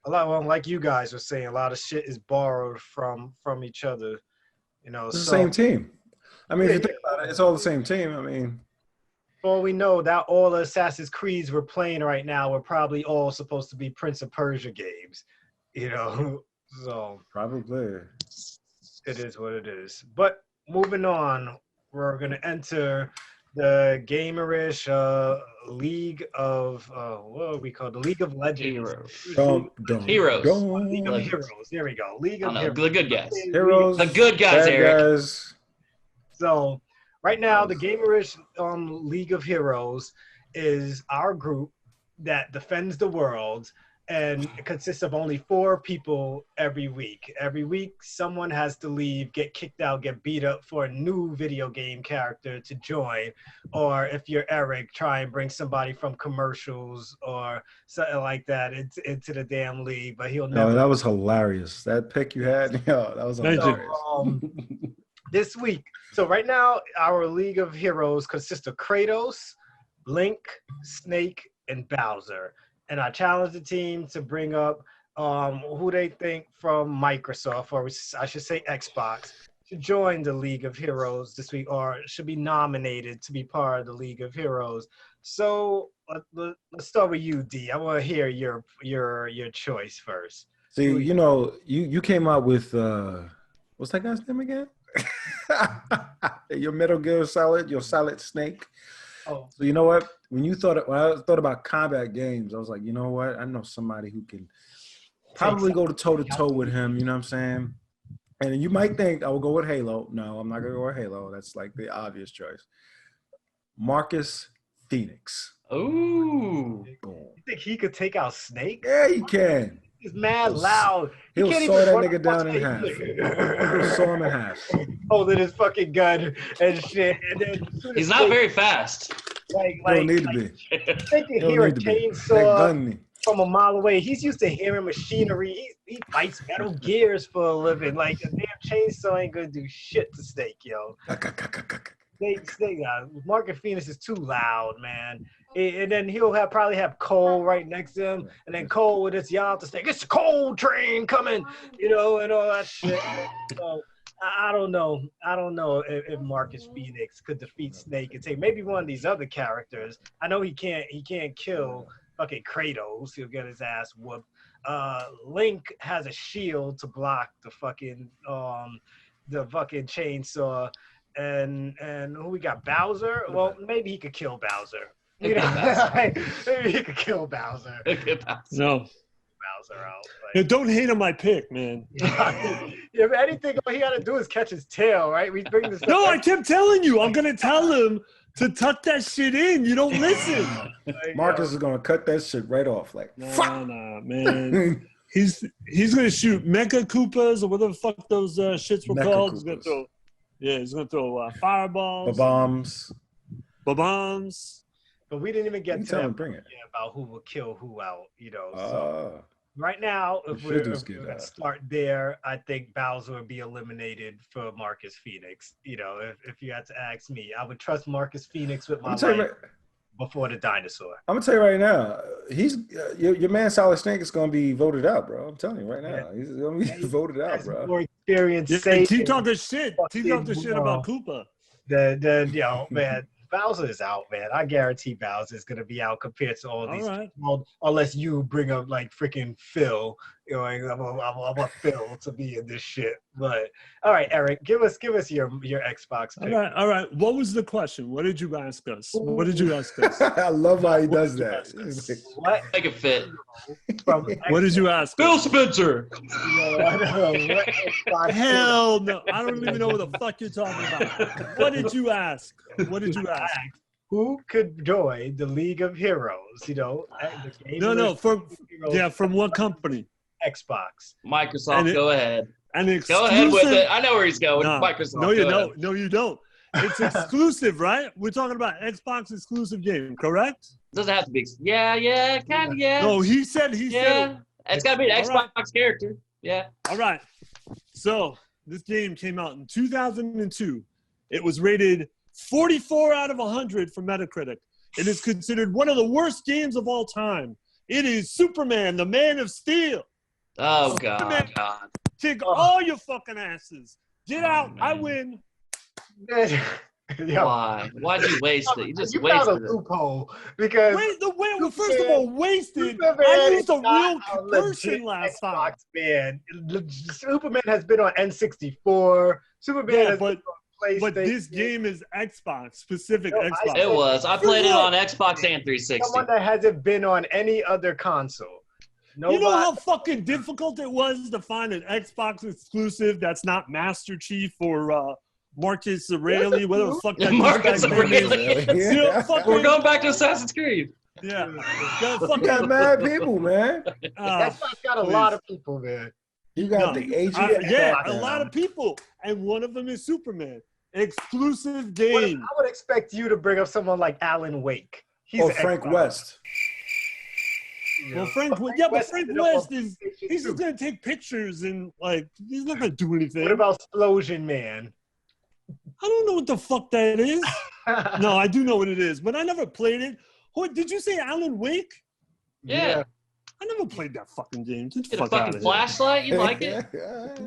A lot, well, like you guys were saying, a lot of shit is borrowed from each other. You know, it's the same team. I mean, if you think about it, it's all the same team. I mean, well, we know that all the Assassin's Creeds we're playing right now are probably all supposed to be Prince of Persia games. You know, so probably it is what it is. But moving on, we're gonna enter the Gamerish League of what are we called? The League of Legends. Heroes. League of Heroes. There we go. League of Heroes. The good guys. Heroes. The good guys, Eric. Guys. So right now, the Gamerish League of Heroes is our group that defends the world, and it consists of only 4 people every week. Every week, someone has to leave, get kicked out, get beat up for a new video game character to join. Or if you're Eric, try and bring somebody from commercials or something like that into the damn league. But he'll never. No, that was hilarious. That pick you had, that was hilarious. This week, so right now, our League of Heroes consists of Kratos, Link, Snake, and Bowser. And I challenge the team to bring up who they think from Microsoft, or I should say Xbox, to join the League of Heroes this week, or should be nominated to be part of the League of Heroes. So let's start with you, D. I want to hear your choice first. See, you know, you came out with what's that guy's name again? Your Metal Gear Solid, your Solid Snake. Oh. So you know what? When I thought about combat games, I was like, you know what? I know somebody who can probably go toe to toe with him. You know what I'm saying? And you might think I will go with Halo. No, I'm not gonna go with Halo. That's like the obvious choice. Marcus Phoenix. Ooh. You think he could take out Snake? Yeah, he can. He's mad loud. He'll saw that nigga down in half. He'll saw him in half. Holding his fucking gun and shit. And then he's not very fast. Like, don't need to be. They can hear a chainsaw from a mile away. He's used to hearing machinery. He fights Metal Gears for a living. Like, a damn chainsaw ain't gonna do shit to Snake, yo. Snake, Marcus Phoenix is too loud, man. And then he'll probably have Cole right next to him, and then Cole with his yell to Snake, it's the Cole train coming, you know, and all that shit. So I don't know if Marcus Phoenix could defeat Snake and take maybe one of these other characters. I know he can't kill fucking Kratos. He'll get his ass whooped. Link has a shield to block the fucking chainsaw. And who we got? Bowser? Well, maybe he could kill Bowser. You know, maybe he could kill Bowser. No. Bowser out. Yeah, don't hate on my pick, man. If anything, all he got to do is catch his tail, right? We bring this. No, I kept telling you. I'm gonna tell him to tuck that shit in. You don't listen. Marcus is gonna cut that shit right off. Like, nah, man. He's gonna shoot Mecha Koopas or whatever the fuck those shits were called. Koopas. He's gonna throw fireballs, bombs. But we didn't even get to bring about who will kill who out, you know. So right now, if we're gonna start there, I think Bowser would be eliminated for Marcus Phoenix. You know, if you had to ask me, I would trust Marcus Phoenix with my life before the dinosaur. I'm gonna tell you right now, he's your man Solid Snake is gonna be voted out, bro. I'm telling you right now, he's gonna be voted out, bro. More experience. Keep talking shit. Keep talking shit about Koopa. Man. Bowser is out, man. I guarantee Bowser is gonna be out compared to all these. Right. Unless you bring up like freaking Phil, you know, I want Phil to be in this shit. But all right, Eric, give us your Xbox pick. All right. What was the question? What did you ask us? What did you ask us? I love how he does that. What? Make it fit. What did you ask? Phil Spencer. Hell no. I don't even know what the fuck you're talking about. What did you ask? who could join the League of Heroes? You know, the game No. Heroes From what company? Xbox. Microsoft, go ahead. An Go ahead with it. I know where he's going. Microsoft. No, you don't. No, you don't. It's exclusive, right? We're talking about Xbox exclusive game, correct? Doesn't have to be. Yeah, kind of, yeah. No, he said. It's got to be an Xbox character. Yeah. All right. So this game came out in 2002. It was rated 44 out of 100 for Metacritic. It is considered one of the worst games of all time. It is Superman, the Man of Steel. Oh, Superman, God. Kick all your fucking asses. Get out. Man. I win. Why? Why'd you waste it? You just you wasted found a loophole because First of all, wasted. Superman I used a is not real person legit last Xbox time. Man. Superman has been on N64. Superman has been on PlayStation. But this game is Xbox, specific Xbox. It was. I played it on Xbox and 360. Someone that hasn't been on any other console. Nobody. You know how fucking difficult it was to find an Xbox exclusive that's not Master Chief or Marcus Aureli, whatever the fuck that Marcus Aureli. Aureli. We're going back to Assassin's Creed. Yeah. You got mad people, man. Xbox got a lot of people, man. You got the AG. A lot of people. And one of them is Superman. Exclusive game. I would expect you to bring up someone like Alan Wake. Or Frank West. Well, Frank West is he's just gonna take pictures and he's not gonna do anything. What about Explosion Man? I don't know what the fuck that is. No, I do know what it is, but I never played it. What did you say, Alan Wake? Yeah. I never played that fucking game. Get a fucking flashlight? You like it?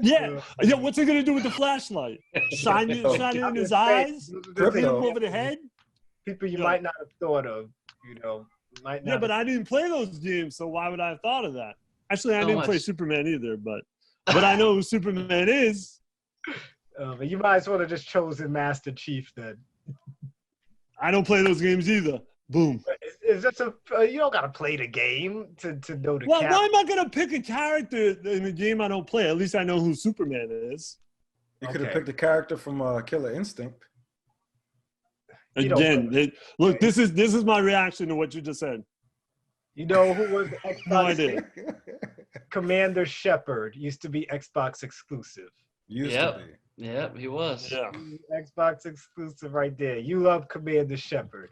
Yeah. What's it gonna do with the flashlight? Shine it in his eyes? Hit him over the head? People you might not have thought of, Yeah, but I didn't play those games, so why would I have thought of that? Actually, I didn't play Superman either, but I know who Superman is. But you might as well have just chosen Master Chief then. I don't play those games either. Boom. Is that you don't gotta play the game to know the character. Why am I gonna pick a character in a game I don't play? At least I know who Superman is. You could have picked a character from Killer Instinct. Again, look, this is my reaction to what you just said. You know who was the Xbox? No idea. Commander Shepard used to be Xbox exclusive. Used to be. Yep, he was. Yeah. Xbox exclusive right there. You love Commander Shepard.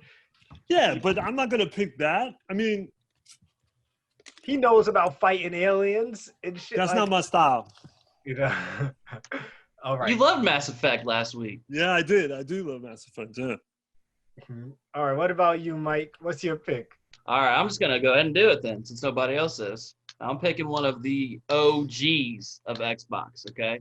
Yeah, but I'm not gonna pick that. I mean, he knows about fighting aliens and shit. That's not my style. All right. You loved Mass Effect last week. Yeah, I did. I do love Mass Effect. Yeah. All right. What about you, Mike? What's your pick? All right, I'm just gonna go ahead and do it then, since nobody else is. I'm picking one of the OGs of Xbox. Okay,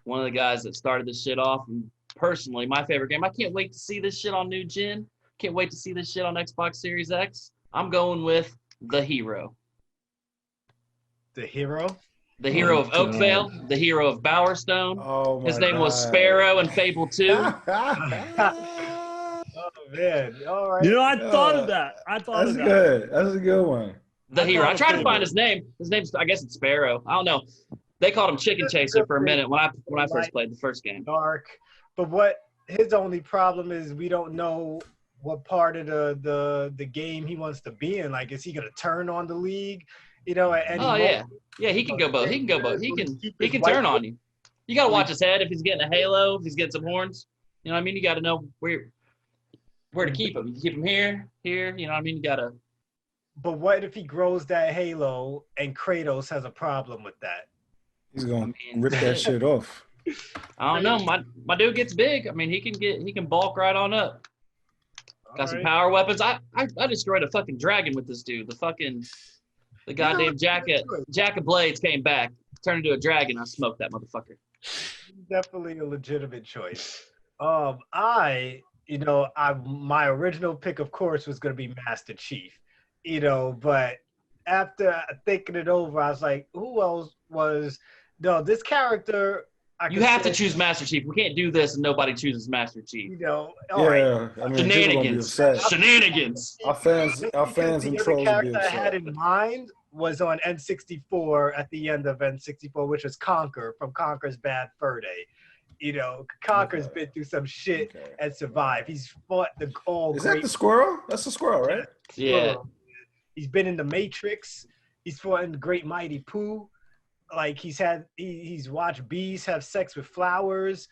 one of the guys that started this shit off, and personally, my favorite game. I can't wait to see this shit on new gen. Can't wait to see this shit on Xbox Series X. I'm going with The Hero. The Hero? The hero of Oakvale, the hero of Bowerstone. Oh, his name was Sparrow in Fable 2. Oh, man. All right. I thought of that. That's good. That's a good one. The hero. I tried to find his name. His name's, I guess it's Sparrow. I don't know. They called him Chicken Chaser for a minute when I first played the first game. Dark. But what his only problem is we don't know what part of the game he wants to be in. Like, is he gonna turn on the league? At any moment? Yeah, he can go both. He can go both. He can turn on you. You gotta watch his head if he's getting a halo, if he's getting some horns. You know what I mean? You gotta know where to keep him. You can keep him here. You know what I mean? You gotta. But what if he grows that halo and Kratos has a problem with that? He's gonna rip that shit off. I don't know. My dude gets big. I mean, he can bulk right on up. Got some power weapons. I destroyed a fucking dragon with this dude. The goddamn Jack of Blades came back, turned into a dragon. I smoked that motherfucker. Definitely a legitimate choice. My original pick, of course, was going to be Master Chief. But after thinking it over, I was like, who else was? No, this character. You have to choose Master Chief. We can't do this and nobody chooses Master Chief. All right. I mean, Shenanigans. Our fans and trolls. The character I had in mind was on N64 at the end of N64, which was Conker from Conker's Bad Fur Day. You know, Conker's been through some shit and survived. He's fought the all Is great. that the squirrel? That's the squirrel, right? Yeah. He's been in the Matrix. He's fought in the Great Mighty Pooh. Like he's watched bees have sex with flowers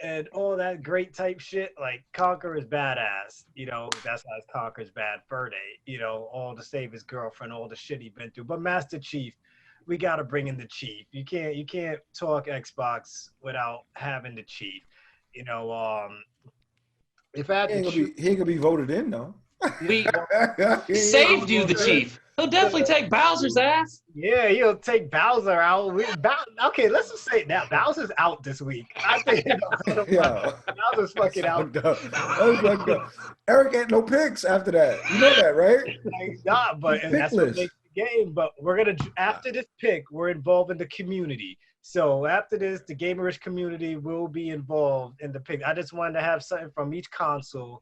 and all that great type shit. Like Conker is badass. You know, that's why it's Conker's Bad Fur Day. You know, all to save his girlfriend, all the shit he's been through. But Master Chief, we got to bring in the Chief. You can't talk Xbox without having the Chief. You know, if I had to choose, he ain't gonna be voted in though. We saved you, the Chief. He'll definitely take Bowser's ass. Yeah, he'll take Bowser out. Okay, let's just say now Bowser's out this week. I think Bowser's fucking out. Eric ain't no picks after that. You know that, right? Like, nah, but and that's what makes the game. But we're gonna after this pick, we're involving the community. So after this, the Gamerish community will be involved in the pick. I just wanted to have something from each console,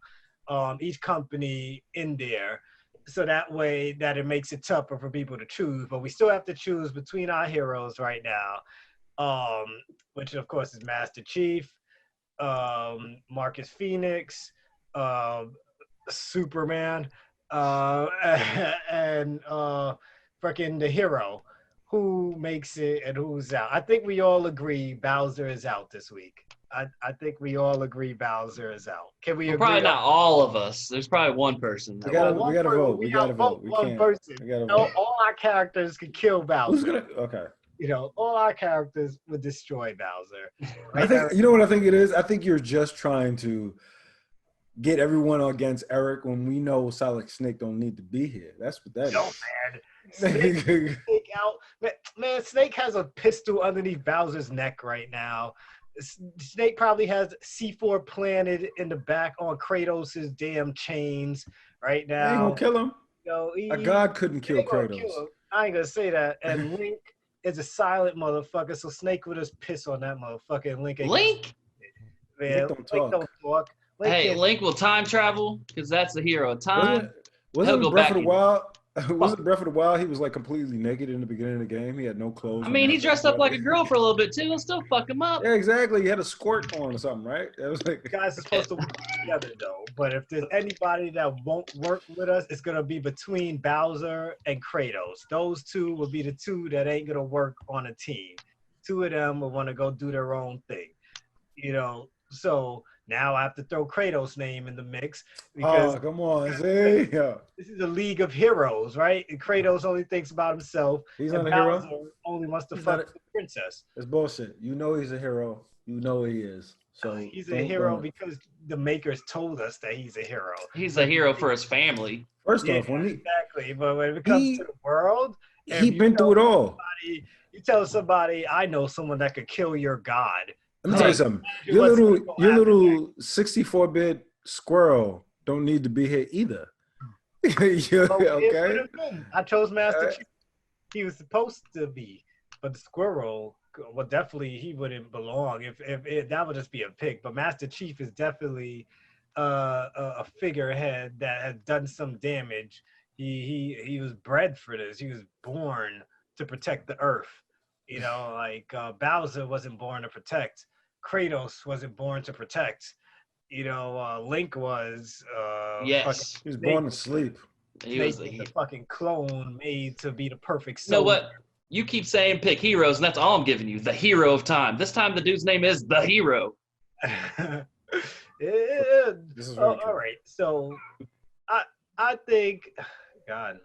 each company in there. So that way that it makes it tougher for people to choose, but we still have to choose between our heroes right now, which of course is Master Chief, Marcus Phoenix, Superman, and freaking the hero. Who makes it and who's out? I think we all agree Bowser is out this week. I think we all agree Bowser is out. Can we agree? Probably not all of us. There's probably one person. We gotta vote. We gotta vote. One person. All our characters could kill Bowser. Who's gonna? Okay. You know, all our characters would destroy Bowser. I think you know what I think it is. I think you're just trying to get everyone against Eric when we know Solid Snake don't need to be here. That's what that is. No, man. Snake out. Man, Snake has a pistol underneath Bowser's neck right now. Snake probably has C4 planted in the back on Kratos' damn chains right now. Ain't gonna kill him. You know, a god couldn't kill Kratos. I ain't gonna say that. And Link is a silent motherfucker, so Snake would just piss on that motherfucker. And Link? Man, Link don't talk. Link will time travel because that's the hero of time. Wasn't Breath of the Wild? Wasn't Breath of the Wild? He was like completely naked in the beginning of the game. He had no clothes. I mean, he dressed up like a girl for a little bit too. He'll still fuck him up. Yeah, exactly. He had a squirt on or something, right? That was like. You guys are supposed to work together though. But if there's anybody that won't work with us, it's gonna be between Bowser and Kratos. Those two will be the two that ain't gonna work on a team. Two of them will want to go do their own thing. You know, so. Now I have to throw Kratos' name in the mix because come on, see? Yeah. This is a league of heroes, right? And Kratos only thinks about himself. He's not a hero. Bowser only wants to fuck the princess. It's bullshit. You know he's a hero. You know he is. So he's a hero because the makers told us that he's a hero. He's a hero for his family. First off, when exactly, but when it comes to the world, he been through it all. You tell somebody, I know someone that could kill your god. Let me tell you something. Your little 64-bit squirrel don't need to be here either. Okay. I chose Master Chief. He was supposed to be, but the squirrel, well, definitely he wouldn't belong. If that would just be a pick. But Master Chief is definitely a figurehead that has done some damage. He was bred for this. He was born to protect the Earth. You know, like Bowser wasn't born to protect. Kratos wasn't born to protect. You know, Link was. Yes. He was born to sleep. He was the fucking clone made to be the perfect soldier. You know what? You keep saying pick heroes, and that's all I'm giving you. The hero of time. This time the dude's name is the hero. This is all right. So I think, God.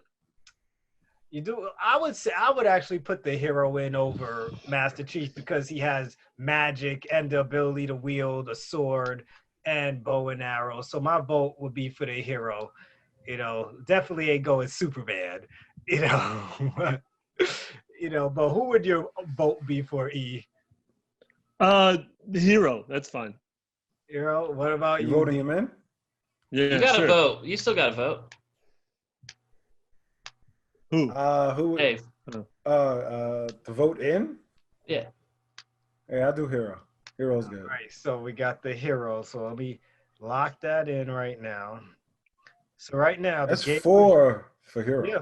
You do. I would say I would actually put the hero in over Master Chief because he has magic and the ability to wield a sword and bow and arrow. So my vote would be for the hero. You know, definitely ain't going Superman. You know, you know. But who would your vote be for, E? The hero. That's fine. Hero. What about you? Voting him in? Yeah, you gotta vote. You still gotta vote. Who? Who? Dave. To vote in? Yeah. Hey, I do hero. Hero's good. All right, so we got the hero. So let me lock that in right now. So right now, that's 4 for hero. Yeah.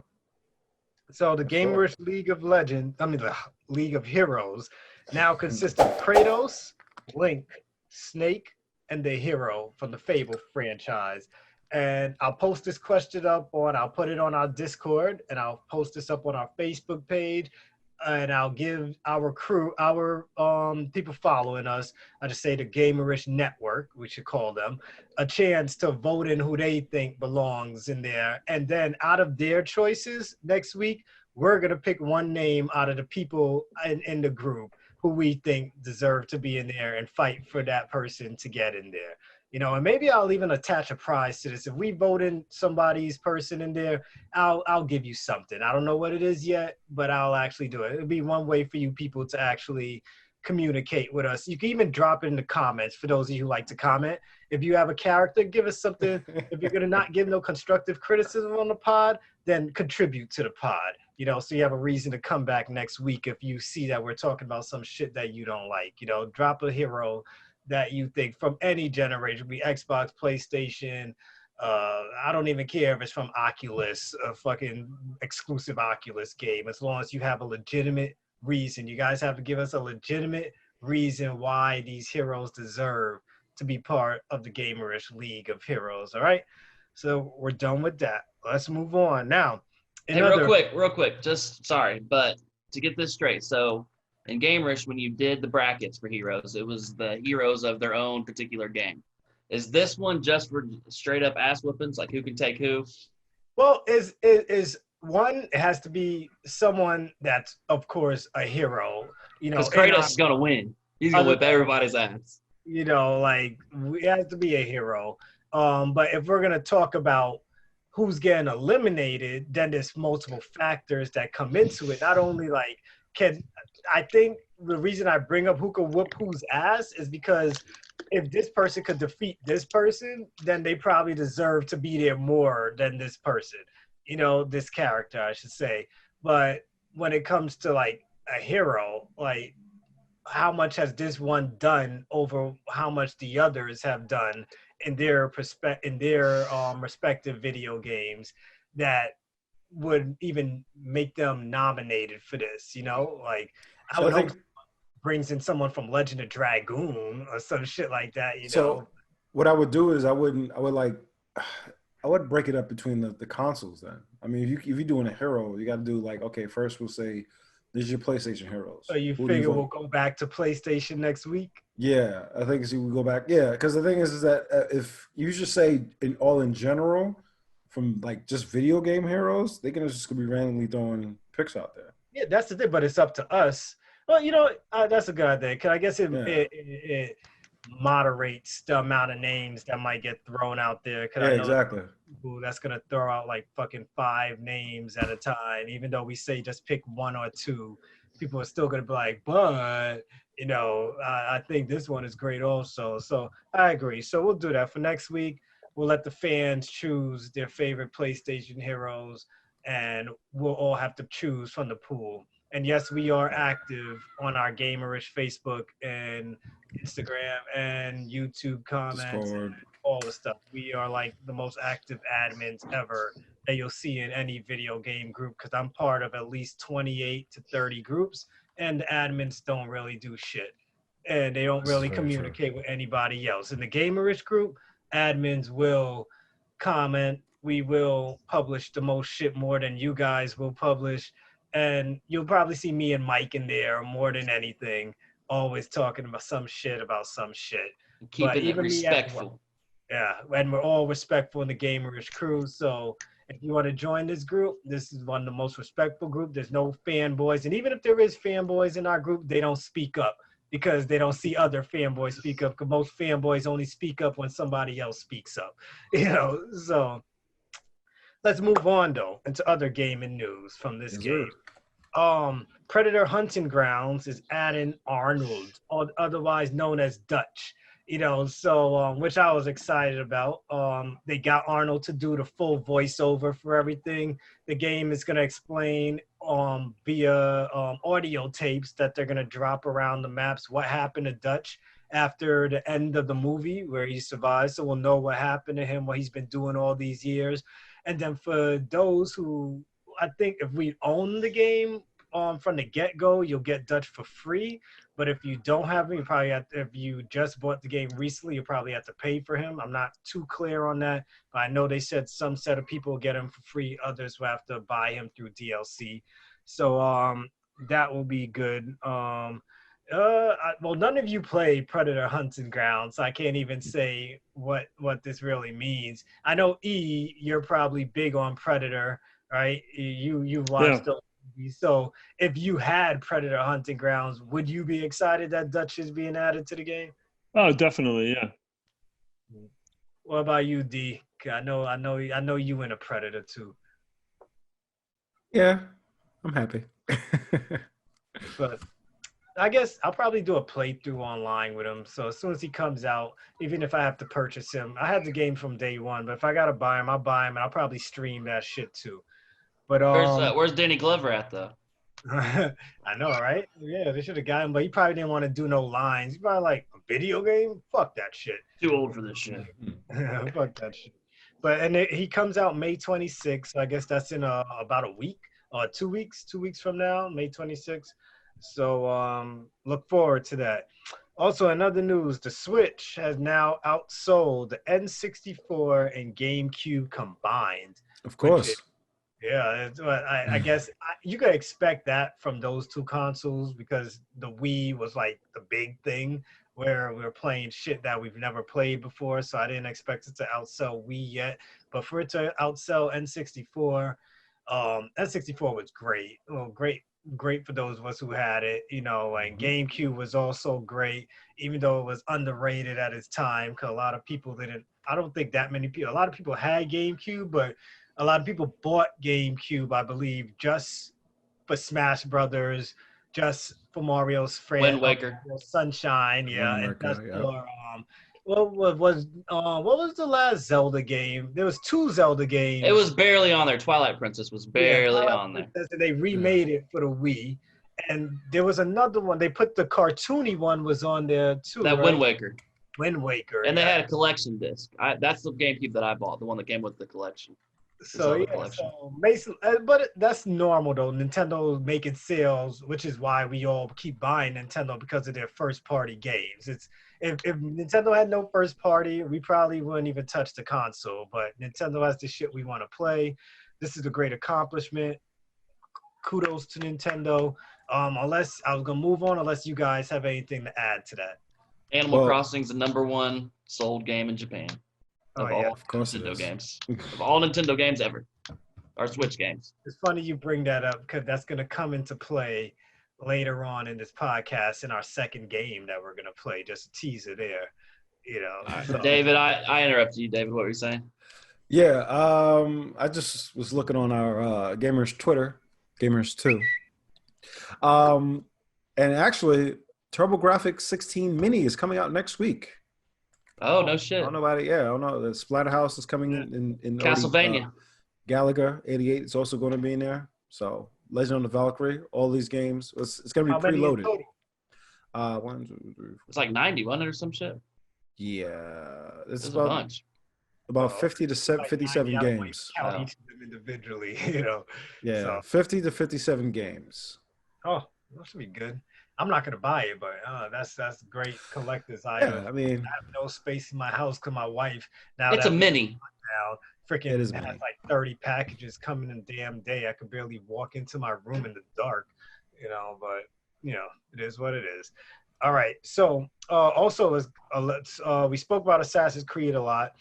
So the Gamerish League of Legends, the League of Heroes, now consists of Kratos, Link, Snake, and the hero from the Fable franchise. And I'll post this question I'll put it on our Discord, and I'll post this up on our Facebook page, and I'll give our crew, our people following us, I just say the Gamerish Network, we should call them, a chance to vote in who they think belongs in there. And then out of their choices next week, we're going to pick one name out of the people in the group who we think deserve to be in there and fight for that person to get in there. You know, and maybe I'll even attach a prize to this. If we vote in somebody's person in there, I'll give you something. I don't know what it is yet, but I'll actually do it. It'll be one way for you people to actually communicate with us. You can even drop it in the comments for those of you who like to comment. If you have a character, give us something. If you're gonna not give no constructive criticism on the pod, then contribute to the pod. You know, so you have a reason to come back next week if you see that we're talking about some shit that you don't like. You know, drop a hero that you think from any generation, be Xbox, PlayStation. I don't even care if it's from Oculus, a fucking exclusive Oculus game, as long as you have a legitimate reason. You guys have to give us a legitimate reason why these heroes deserve to be part of the Gamerish League of Heroes. All right. So we're done with that. Let's move on now. Hey, real quick, just sorry, but to get this straight. So in Gamerish, when you did the brackets for heroes, it was the heroes of their own particular game. Is this one just for straight up ass whoopings, like who can take who? Well, is one, it has to be someone that's, of course, a hero. You know, because Kratos is gonna win. He's gonna whip everybody's ass. You know, like it has to be a hero. But if we're gonna talk about who's getting eliminated, then there's multiple factors that come into it. Not only like I think the reason I bring up who could whoop whose ass is because if this person could defeat this person, then they probably deserve to be there more than this person. You know, this character, I should say. But when it comes to like a hero, like how much has this one done over how much the others have done in their respective video games that would even make them nominated for this, you know? Like I would hope brings in someone from Legend of Dragoon or some shit like that, you know. What I would do is I would break it up between the consoles then. I mean, if you're doing a hero, you got to do like, okay, first we'll say this is your PlayStation heroes. So you figure we'll go back to PlayStation next week? Yeah, I think so. We go back. Yeah, because the thing is that if you just say in general, from like just video game heroes, they can just be randomly throwing picks out there. Yeah, that's the thing. But it's up to us. Well, you know, that's a good idea. Because I guess it moderates the amount of names that might get thrown out there. Yeah, exactly. That's gonna throw out like fucking 5 names at a time, even though we say just pick 1 or 2. People are still gonna be like, but you know, I think this one is great also. So I agree. So we'll do that for next week. We'll let the fans choose their favorite PlayStation heroes, and we'll all have to choose from the pool. And yes, we are active on our Gamerish Facebook and Instagram and YouTube comments and all the stuff. We are like the most active admins ever that you'll see in any video game group, because I'm part of at least 28 to 30 groups, and the admins don't really do shit. And they don't really communicate with anybody else. In the Gamerish group, admins will comment. We will publish the most shit more than you guys will publish. And you'll probably see me and Mike in there more than anything, always talking about some shit. Keeping it respectful. Yeah, and we're all respectful in the Gamerish crew. So if you want to join this group, this is one of the most respectful group. There's no fanboys. And even if there is fanboys in our group, they don't speak up because they don't see other fanboys speak up, because most fanboys only speak up when somebody else speaks up. You know, so let's move on though into other gaming news from this game. Predator Hunting Grounds is adding Arnold, otherwise known as Dutch. You know, so which I was excited about. They got Arnold to do the full voiceover for everything. The game is gonna explain via audio tapes that they're gonna drop around the maps what happened to Dutch after the end of the movie where he survived. So we'll know what happened to him, what he's been doing all these years. And then for those who, I think if we own the game, from the get-go, you'll get Dutch for free. But if you don't have him, you probably have to, if you just bought the game recently, you probably have to pay for him. I'm not too clear on that, but I know they said some set of people get him for free, others will have to buy him through DLC. So that will be good. Well, none of you play Predator Hunting Grounds, so I can't even say what this really means. I know you're probably big on Predator, right? You watched the movie. So if you had Predator Hunting Grounds, would you be excited that Dutch is being added to the game? Oh, definitely, yeah. What about you, D? I know you in a Predator too. Yeah, I'm happy. But I guess I'll probably do a playthrough online with him. So as soon as he comes out, even if I have to purchase him, I had the game from day one. But if I gotta buy him, I'll buy him, and I'll probably stream that shit too. But Where's Danny Glover at though? I know, right? Yeah, they should have got him, but he probably didn't want to do no lines. He probably like a video game. Fuck that shit. Too old for this shit. Fuck that shit. But he comes out May 26th. So I guess that's in about a week or 2 weeks. 2 weeks from now, May 26th. So look forward to that. Also, in other news, the Switch has now outsold the N64 and GameCube combined. Of course. I guess you could expect that from those two consoles because the Wii was like the big thing where we were playing shit that we've never played before. So I didn't expect it to outsell Wii yet. But for it to outsell N64, N64 was great. Well, great for those of us who had it, and GameCube was also great, even though it was underrated at its time because a lot of people didn't. I don't think that many people. A lot of people had GameCube, but a lot of people bought GameCube, I believe, just for Smash Brothers, just for Mario's friend, Wind Waker, Sunshine, yeah, Wind Waker, and for what was the last Zelda game? There was 2 Zelda games. It was barely on there. Twilight Princess was barely on there. They remade it for the Wii, and there was another one. They put the cartoony one was on there too. That right? Wind Waker. Wind Waker. And they had a collection disc. That's the GameCube that I bought, the one that came with the collection. So but that's normal though. Nintendo making sales, which is why we all keep buying Nintendo because of their first party games. It's if Nintendo had no first party, we probably wouldn't even touch the console. But Nintendo has the shit we want to play. This is a great accomplishment. Kudos to Nintendo. Unless I was gonna move on, unless you guys have anything to add to that. Animal Crossing's the #1 sold game in Japan. Of all of course Nintendo games. Of all Nintendo games ever. Or Switch games. It's funny you bring that up because that's going to come into play later on in this podcast in our second game that we're going to play. Just a teaser there. So. David, I interrupted you. David, what were you saying? Yeah, I just was looking on our Gamerish Twitter, Gamerish2. And actually, TurboGrafx 16 Mini is coming out next week. Oh, no shit. I don't know about it. Yeah, I don't know. The Splatterhouse is coming in Castlevania. Gallagher 88 is also going to be in there. So Legend of the Valkyrie, all these games. It's going to be preloaded. 1, 2, 3, 4. It's like 90, wasn't it, or some shit? Yeah, it's about a bunch. About 50 to 57 like games. Count each of them individually, Yeah, so. 50 to 57 games. Oh, that should be good. I'm not gonna buy it, but that's great collector's item. Yeah, I mean, I have no space in my house because my wife now. It's a mini. Now, freaking has like 30 packages coming in a damn day. I could barely walk into my room in the dark, But it is what it is. All right. So also, we spoke about Assassin's Creed a lot.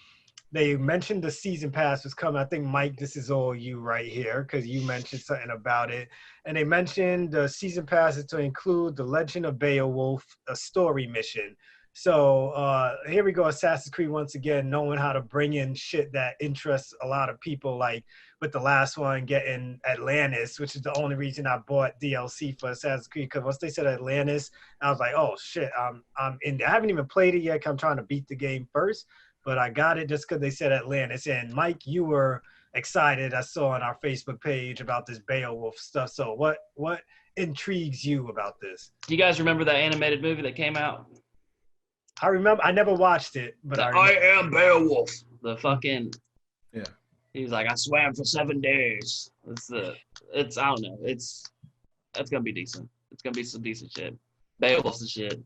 They mentioned the season pass was coming. I think, Mike, this is all you right here because you mentioned something about it. And they mentioned the season pass is to include the Legend of Beowulf, a story mission. So here we go, Assassin's Creed once again, knowing how to bring in shit that interests a lot of people, like with the last one getting Atlantis, which is the only reason I bought DLC for Assassin's Creed, because once they said Atlantis, I was like, oh shit, I'm in. I haven't even played it yet because I'm trying to beat the game first. But I got it just because they said Atlantis. And Mike, you were excited. I saw on our Facebook page about this Beowulf stuff. So what intrigues you about this? Do you guys remember that animated movie that came out? I remember. I never watched it, but I am Beowulf. The fucking yeah. He's like, I swam for 7 days. It's I don't know. That's gonna be decent. It's gonna be some decent shit. Beowulf's the shit.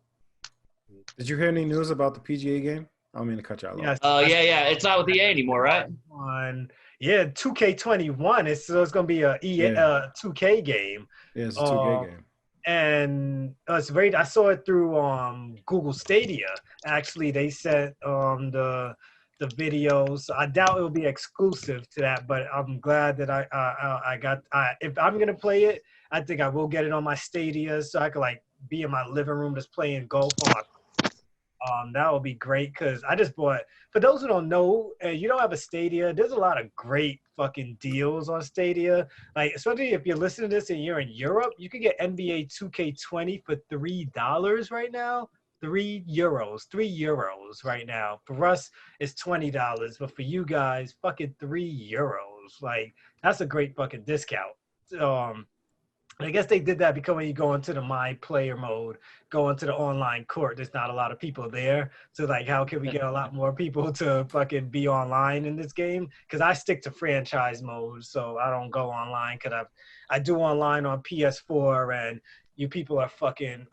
Did you hear any news about the PGA game? I don't mean to cut you out. Yes. Yeah. It's not with EA anymore, right? Yeah, 2K21. So it's gonna be a 2K game. Yeah, it's a 2K game. And it's great. I saw it through Google Stadia. Actually, they sent the videos. I doubt it'll be exclusive to that, but I'm glad that I got. If I'm gonna play it, I think I will get it on my Stadia, so I could like be in my living room just playing golf on my. That would be great because I just bought. For those who don't know, you don't have a Stadia. There's a lot of great fucking deals on Stadia. Like especially if you're listening to this and you're in Europe, you can get NBA 2K20 for $3 right now. €3 right now. For us, it's $20, but for you guys, fucking €3. Like that's a great fucking discount. I guess they did that because when you go into the my player mode, go into the online court, there's not a lot of people there. So like, how can we get a lot more people to fucking be online in this game? Because I stick to franchise mode, so I don't go online because I do online on PS4, and you people are fucking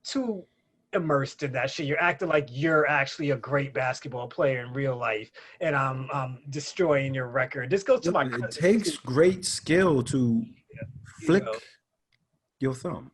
too immersed in that shit. You're acting like you're actually a great basketball player in real life, and I'm destroying your record. This goes to my cousin. It takes great skill to flick your thumb.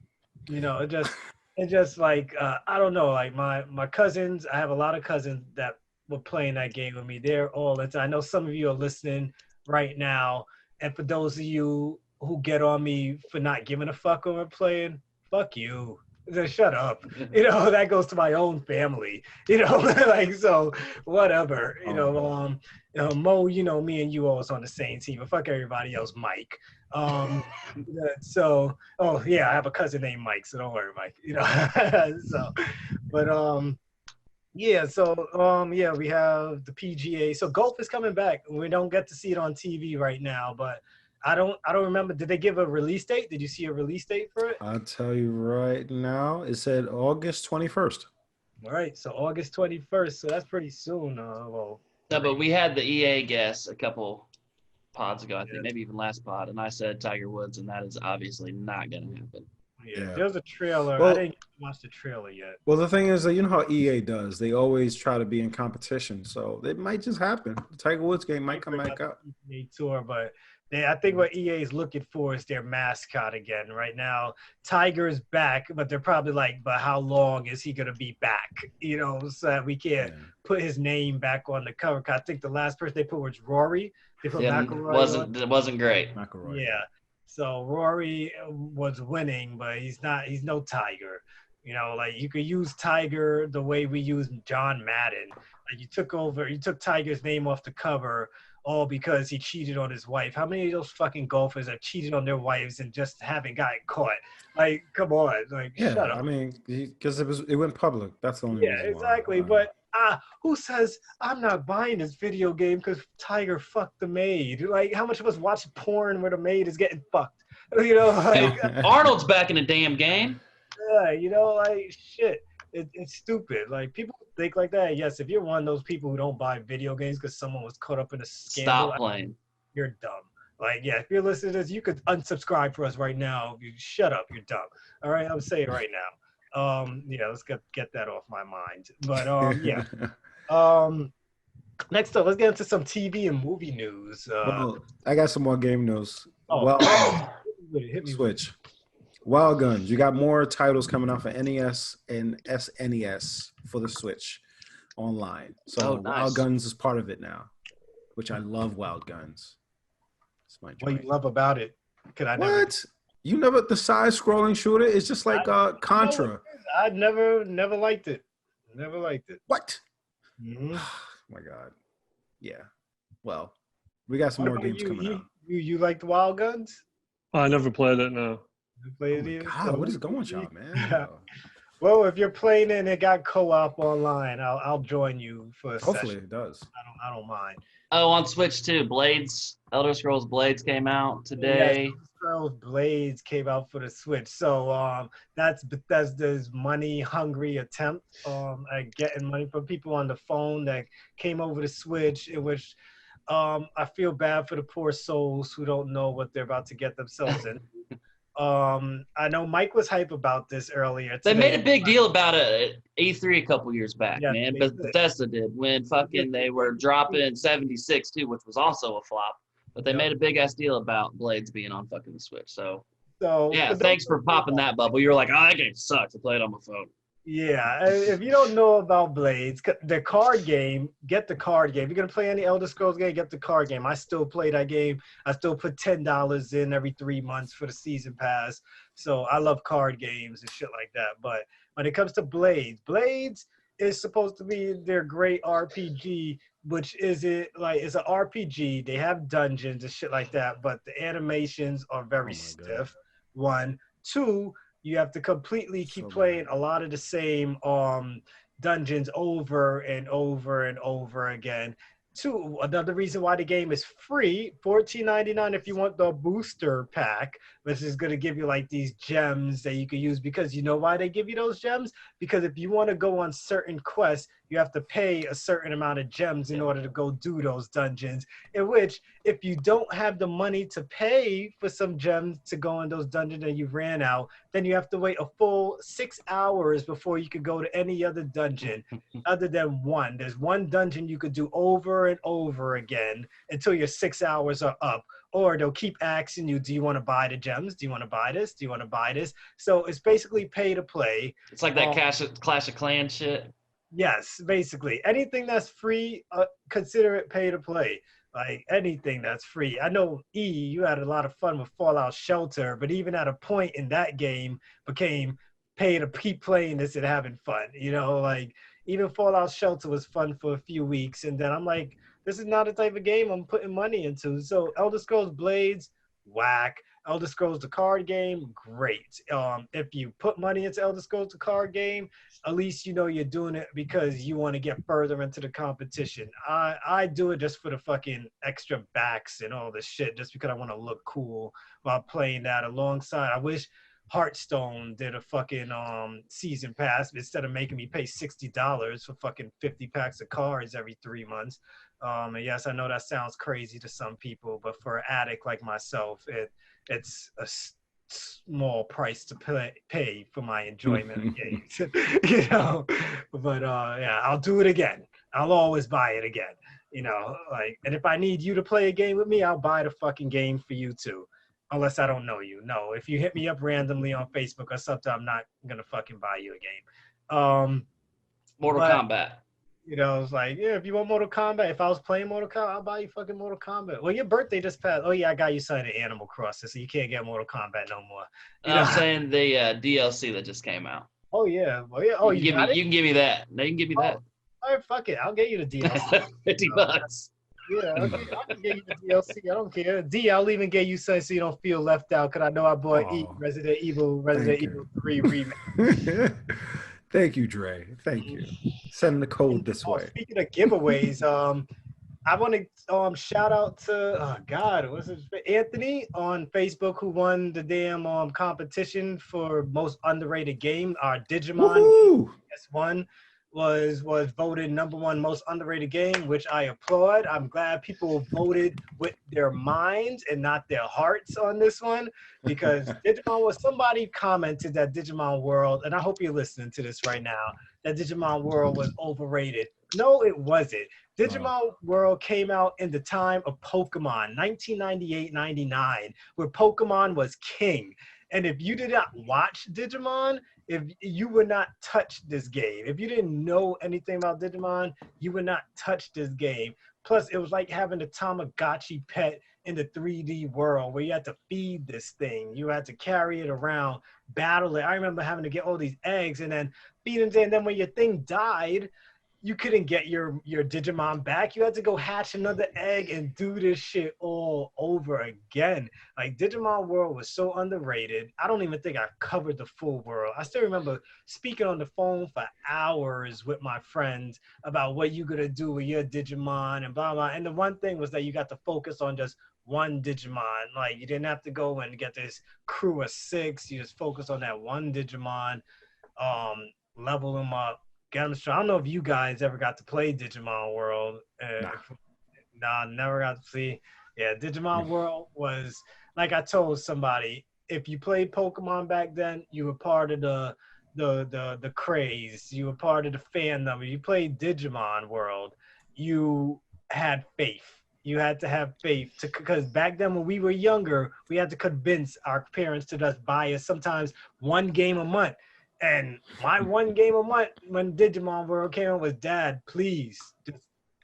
It just like I don't know, like my cousins, I have a lot of cousins that were playing that game with me. They're all into. I know some of you are listening right now, and for those of you who get on me for not giving a fuck when we're playing, fuck you. Just shut up. That goes to my own family. Like so whatever. Mo, me and you always on the same team, but fuck everybody else, Mike. I have a cousin named Mike, so don't worry, Mike. we have the PGA. So golf is coming back. We don't get to see it on TV right now, but I don't remember. Did they give a release date? Did you see a release date for it? I'll tell you right now. It said August 21st. All right, so August 21st. So that's pretty soon. No, but we had the EA guest a couple pods ago, I think, maybe even last pod, and I said Tiger Woods, and that is obviously not going to happen. Yeah, there's a trailer. Well, I didn't watch the trailer yet. Well, the thing is that you know how EA does. They always try to be in competition, so it might just happen. The Tiger Woods game might come back up. Tour, but I think what EA is looking for is their mascot again. Right now, Tiger's back, but they're probably like, but how long is he going to be back? So that we can't put his name back on the cover. I think the last person they put was Rory. They put McIlroy. It wasn't great. McIlroy. Yeah. So Rory was winning, but he's no Tiger. Like you could use Tiger the way we use John Madden. Like you took Tiger's name off the cover all because he cheated on his wife. How many of those fucking golfers have cheated on their wives and just haven't gotten caught? Like, come on. Like, shut up. I mean, because it went public. That's the only reason exactly. Why. But who says I'm not buying this video game because Tiger fucked the maid? Like, how much of us watch porn where the maid is getting fucked? Arnold's back in the damn game. Yeah, like shit. It's stupid. Like people think like that. Yes, if you're one of those people who don't buy video games because someone was caught up in a scandal, stop playing. You're dumb. Like, yeah, if you're listening to this, you could unsubscribe for us right now. You shut up. You're dumb. All right, I'm saying right now. Let's get that off my mind. But next up, let's get into some TV and movie news. I got some more game news. Hit me. Switch. Wild Guns. You got more titles coming out for NES and SNES for the Switch online. So nice. Wild Guns is part of it now, which I love. Wild Guns. It's my joy. What you love about it? You never the side-scrolling shooter is just like Contra. I never liked it. Never liked it. What? Mm-hmm. Oh my God. Yeah. Well, we got some more games coming out. You like the Wild Guns? I never played it. No. God, what is going on, y'all, man? Well, if you're playing it and it got co-op online, I'll join you for a Hopefully session. It does. I don't mind. Oh, on Switch too. Elder Scrolls Blades came out today. Elder Scrolls Blades came out for the Switch. So that's Bethesda's money-hungry attempt at getting money from people on the phone that came over the Switch, in which I feel bad for the poor souls who don't know what they're about to get themselves in. I know Mike was hype about this earlier They today. made a big deal about it at E3 a couple years back, Yeah, man. they But did. Bethesda did when fucking they were dropping 76 too, which was also a flop. But they Yep. made a big ass deal about Blades being on fucking the Switch. So So yeah, for those thanks for who don't popping know, that bubble. You were like, oh, that game sucks. I played on my phone. yeah, if you don't know about Blades, the card game, get the card game. If you're gonna play any Elder Scrolls game, get the card game. I still play that game. I still put $10 in every 3 months for the season pass. So I love card games and shit like that. But when it comes to Blades, Blades is supposed to be their great RPG, which is it like it's an RPG. They have dungeons and shit like that, but the animations are very stiff. One, two, you have to completely keep playing a lot of the same dungeons over and over and over again. Two, another reason why the game is free, $14.99 if you want the booster pack, which is going to give you like these gems that you can use. Because you know why they give you those gems? Because if you want to go on certain quests, you have to pay a certain amount of gems in order to go do those dungeons. In which, if you don't have the money to pay for some gems to go in those dungeons and you ran out, then you have to wait a full 6 hours before you could go to any other dungeon other than one. There's one dungeon you could do over and over again until your 6 hours are up. Or they'll keep asking you, do you want to buy the gems? Do you want to buy this? Do you want to buy this? So it's basically pay to play. It's like that Clash of Clans shit. Yes, basically. Anything that's free, consider it pay to play. Like anything that's free. I know you had a lot of fun with Fallout Shelter, but even at a point in that game became pay to keep playing this and having fun. You know, like even Fallout Shelter was fun for a few weeks, and then I'm like, this is not the type of game I'm putting money into. So Elder Scrolls Blades, whack. Elder Scrolls the card game, great. If you put money into Elder Scrolls the card game, at least you know you're doing it because you want to get further into the competition. I do it just for the fucking extra backs and all this shit, just because I want to look cool while playing that alongside. I wish Hearthstone did a fucking season pass instead of making me pay $60 for fucking 50 packs of cards every 3 months. And yes, I know that sounds crazy to some people, but for an addict like myself, it's a small price to pay for my enjoyment of games, you know. But yeah, I'll do it again. I'll always buy it again, you know. Like, and if I need you to play a game with me, I'll buy the fucking game for you too. Unless I don't know you. No, if you hit me up randomly on Facebook or something, I'm not gonna fucking buy you a game. Mortal Kombat. You know, it's like, yeah, if you want Mortal Kombat, if I was playing Mortal Kombat, I'll buy you fucking Mortal Kombat. Well, your birthday just passed. Oh, yeah, I got you signed an Animal Crossing, so you can't get Mortal Kombat no more. I'm saying the DLC that just came out. Oh, yeah. Well, yeah. Oh, you can give me that. No, you can give me that. All right, fuck it. I'll get you the DLC. $50. Yeah, I can get you the DLC. I don't care. I'll even get you something so you don't feel left out, because I know I bought Resident Evil 3 Remake. Thank you, Dre. Thank you. Send the code this way. Speaking of giveaways, I want to shout out to what's his Anthony on Facebook, who won the damn competition for most underrated game. Our Digimon S1 was voted #1 most underrated game, which I applaud. I'm glad people voted with their minds and not their hearts on this one, because Digimon was, somebody commented that Digimon World, and I hope you're listening to this right now, that Digimon World was overrated. No, it wasn't. Digimon World came out in the time of Pokemon, 1998-99, where Pokemon was king. And if you did not watch Digimon, if you would not touch this game. If you didn't know anything about Digimon, you would not touch this game. Plus, it was like having a Tamagotchi pet in the 3D world where you had to feed this thing. You had to carry it around, battle it. I remember having to get all these eggs and then feed it. And then when your thing died, you couldn't get your Digimon back. You had to go hatch another egg and do this shit all over again. Like, Digimon World was so underrated. I don't even think I covered the full world. I still remember speaking on the phone for hours with my friends about what you're gonna do with your Digimon and blah, blah. And the one thing was that you got to focus on just one Digimon. Like, you didn't have to go and get this crew of 6. You just focus on that one Digimon, level them up. I don't know if you guys ever got to play Digimon World. Nah, never got to see. Yeah, Digimon World was, like I told somebody, if you played Pokemon back then, you were part of the craze. You were part of the fandom. If you played Digimon World, you had faith. You had to have faith because back then when we were younger, we had to convince our parents to just buy us sometimes one game a month. And my one game a month when Digimon World came out was, Dad, please, just,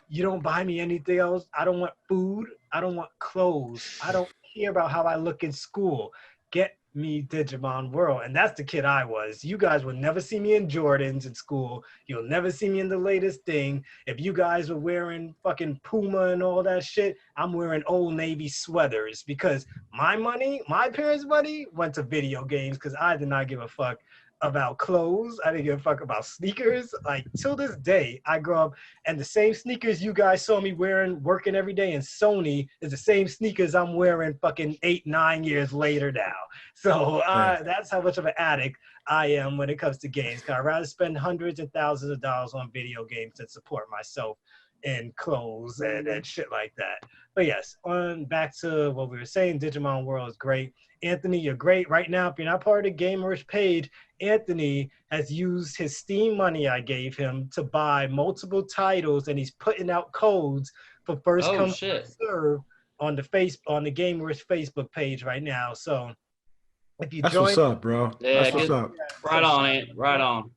you don't buy me anything else. I don't want food. I don't want clothes. I don't care about how I look in school. Get me Digimon World. And that's the kid I was. You guys will never see me in Jordans in school. You'll never see me in the latest thing. If you guys were wearing fucking Puma and all that shit, I'm wearing Old Navy sweaters because my money, my parents' money, went to video games because I did not give a fuck about clothes. I didn't give a fuck about sneakers. Like, till this day, I grew up, and the same sneakers you guys saw me wearing, working every day in Sony, is the same sneakers I'm wearing fucking 8-9 years later now. So that's how much of an addict I am when it comes to games. Cause I'd rather spend hundreds and thousands of dollars on video games than support myself in clothes and shit like that. But yes, on back to what we were saying, Digimon World is great. Anthony, you're great. Right now, if you're not part of the Gamerish page, Anthony has used his Steam money I gave him to buy multiple titles, and he's putting out codes for first come first serve on the Gamerish Facebook page right now. So if you That's join, what's up, bro. Yeah, That's what's up. Right on it. Right on.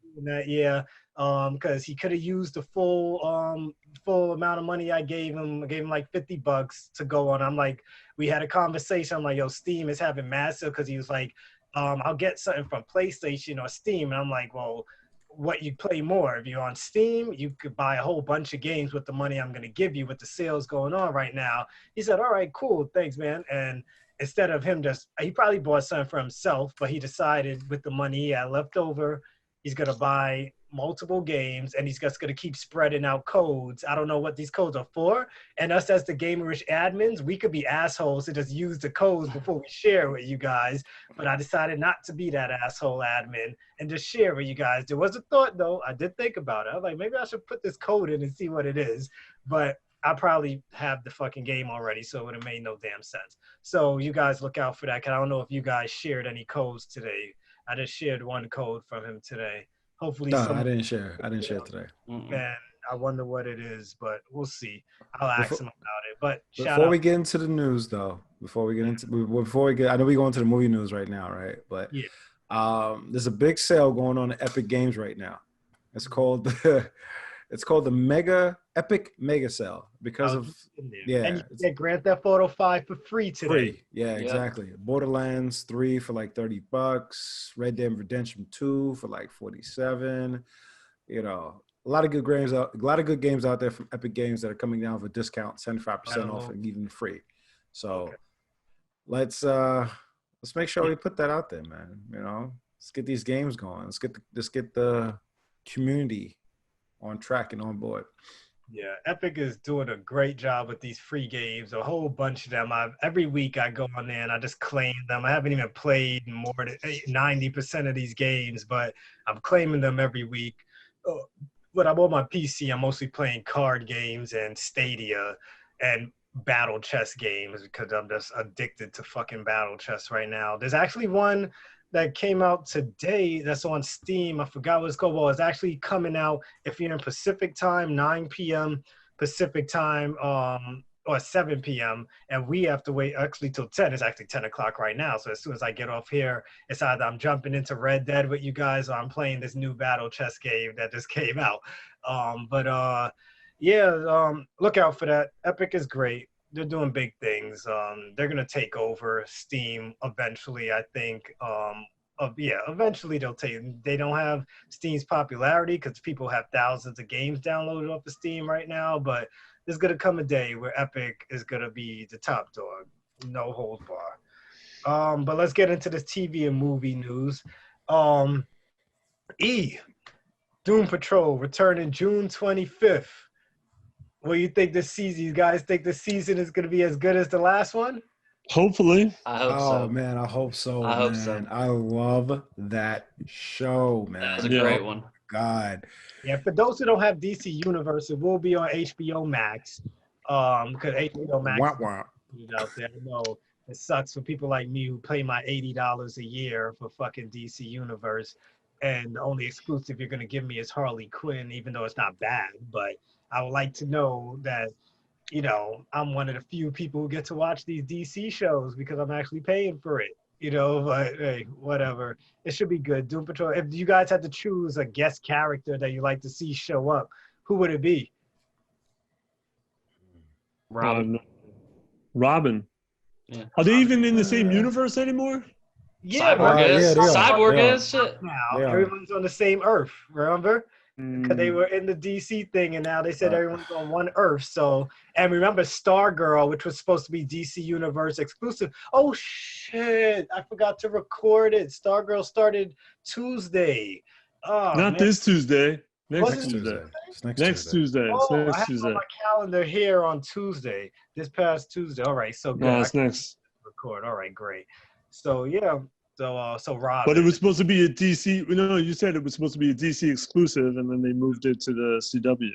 Yeah, because he could have used the full amount of money I gave him. I gave him like $50 to go on. I'm like, we had a conversation. I'm like, yo, Steam is having massive, because he was like, I'll get something from PlayStation or Steam. And I'm like, well, what you play more? If you're on Steam, you could buy a whole bunch of games with the money I'm going to give you with the sales going on right now. He said, all right, cool. Thanks, man. And instead of him he probably bought something for himself, but he decided with the money he had left over, he's going to buy multiple games, and he's just going to keep spreading out codes. I don't know what these codes are for. And us as the Gamerish admins, we could be assholes to just use the codes before we share with you guys. But I decided not to be that asshole admin and just share with you guys. There was a thought, though. I did think about it. I was like, maybe I should put this code in and see what it is. But I probably have the fucking game already, so it would have made no damn sense. So you guys look out for that, because I don't know if you guys shared any codes today. I just shared one code from him today. Hopefully, no, I didn't share. I didn't share today. And I wonder what it is, but we'll see. I'll ask him about it. But before we get into the news, though, I know we go into the movie news right now, right? But there's a big sale going on at Epic Games right now. It's called the Epic Mega Sale because of and you get Grand Theft Auto 5 for free today. Free. Yeah, exactly. Borderlands 3 for like $30, Red Dead Redemption 2 for like $47. You know, a lot of good games out there from Epic Games that are coming down for discount, 75% off, and even free. So let's make sure we put that out there, man. You know, let's get these games going. Let's get the community on track and on board. Yeah, Epic is doing a great job with these free games, a whole bunch of them. Every week I go on there and I just claim them. I haven't even played more than 90% of these games, but I'm claiming them every week. But I'm on my PC, I'm mostly playing card games and Stadia and battle chess games because I'm just addicted to fucking battle chess right now. There's actually one that came out today that's on Steam. I forgot what it's called. Well, it's actually coming out if you're in Pacific time, 9 p.m. Pacific time, or 7 p.m. And we have to wait actually till 10. It's actually 10 o'clock right now. So as soon as I get off here, it's either I'm jumping into Red Dead with you guys or I'm playing this new battle chess game that just came out. Look out for that. Epic is great. They're doing big things. They're gonna take over Steam eventually, I think. Eventually they'll take. They don't have Steam's popularity because people have thousands of games downloaded off of Steam right now. But there's gonna come a day where Epic is gonna be the top dog, no holds bar. But let's get into this TV and movie news. Doom Patrol returning June 25th. What do you think this season? You guys think this season is going to be as good as the last one? Hopefully. I hope so. Oh, man, I hope so. I hope so. I love that show, man. That was a great one. God. Yeah, for those who don't have DC Universe, it will be on HBO Max. Because HBO Max is out there. I know It sucks for people like me who pay my $80 a year for fucking DC Universe, and the only exclusive you're gonna give me is Harley Quinn, even though it's not bad. But I would like to know that, I'm one of the few people who get to watch these DC shows because I'm actually paying for it. But hey, whatever. It should be good. Doom Patrol. If you guys had to choose a guest character that you like to see show up, who would it be? Robin. Robin. Yeah. Are they even in the same universe anymore? Yeah, Cyborg is. yeah, they are. Cyborg They are. is. Shit. now They are. everyone's on the same Earth. Remember? Because they Mm. were in the DC thing, and now they said everyone's on one Earth. So, and remember Stargirl, which was supposed to be DC Universe exclusive. Oh shit! I forgot to record it. Stargirl started Tuesday. Oh, Not man. this Tuesday. Next Was it Tuesday. It's Next Tuesday. Tuesday. It's Oh, I next have it Tuesday. on my calendar here on Tuesday. This past Tuesday. All right, so good. No, I it's can next. record. All right, great. So yeah. So Rob. But it was supposed to be a DC. No, you said it was supposed to be a DC exclusive, and then they moved it to the CW.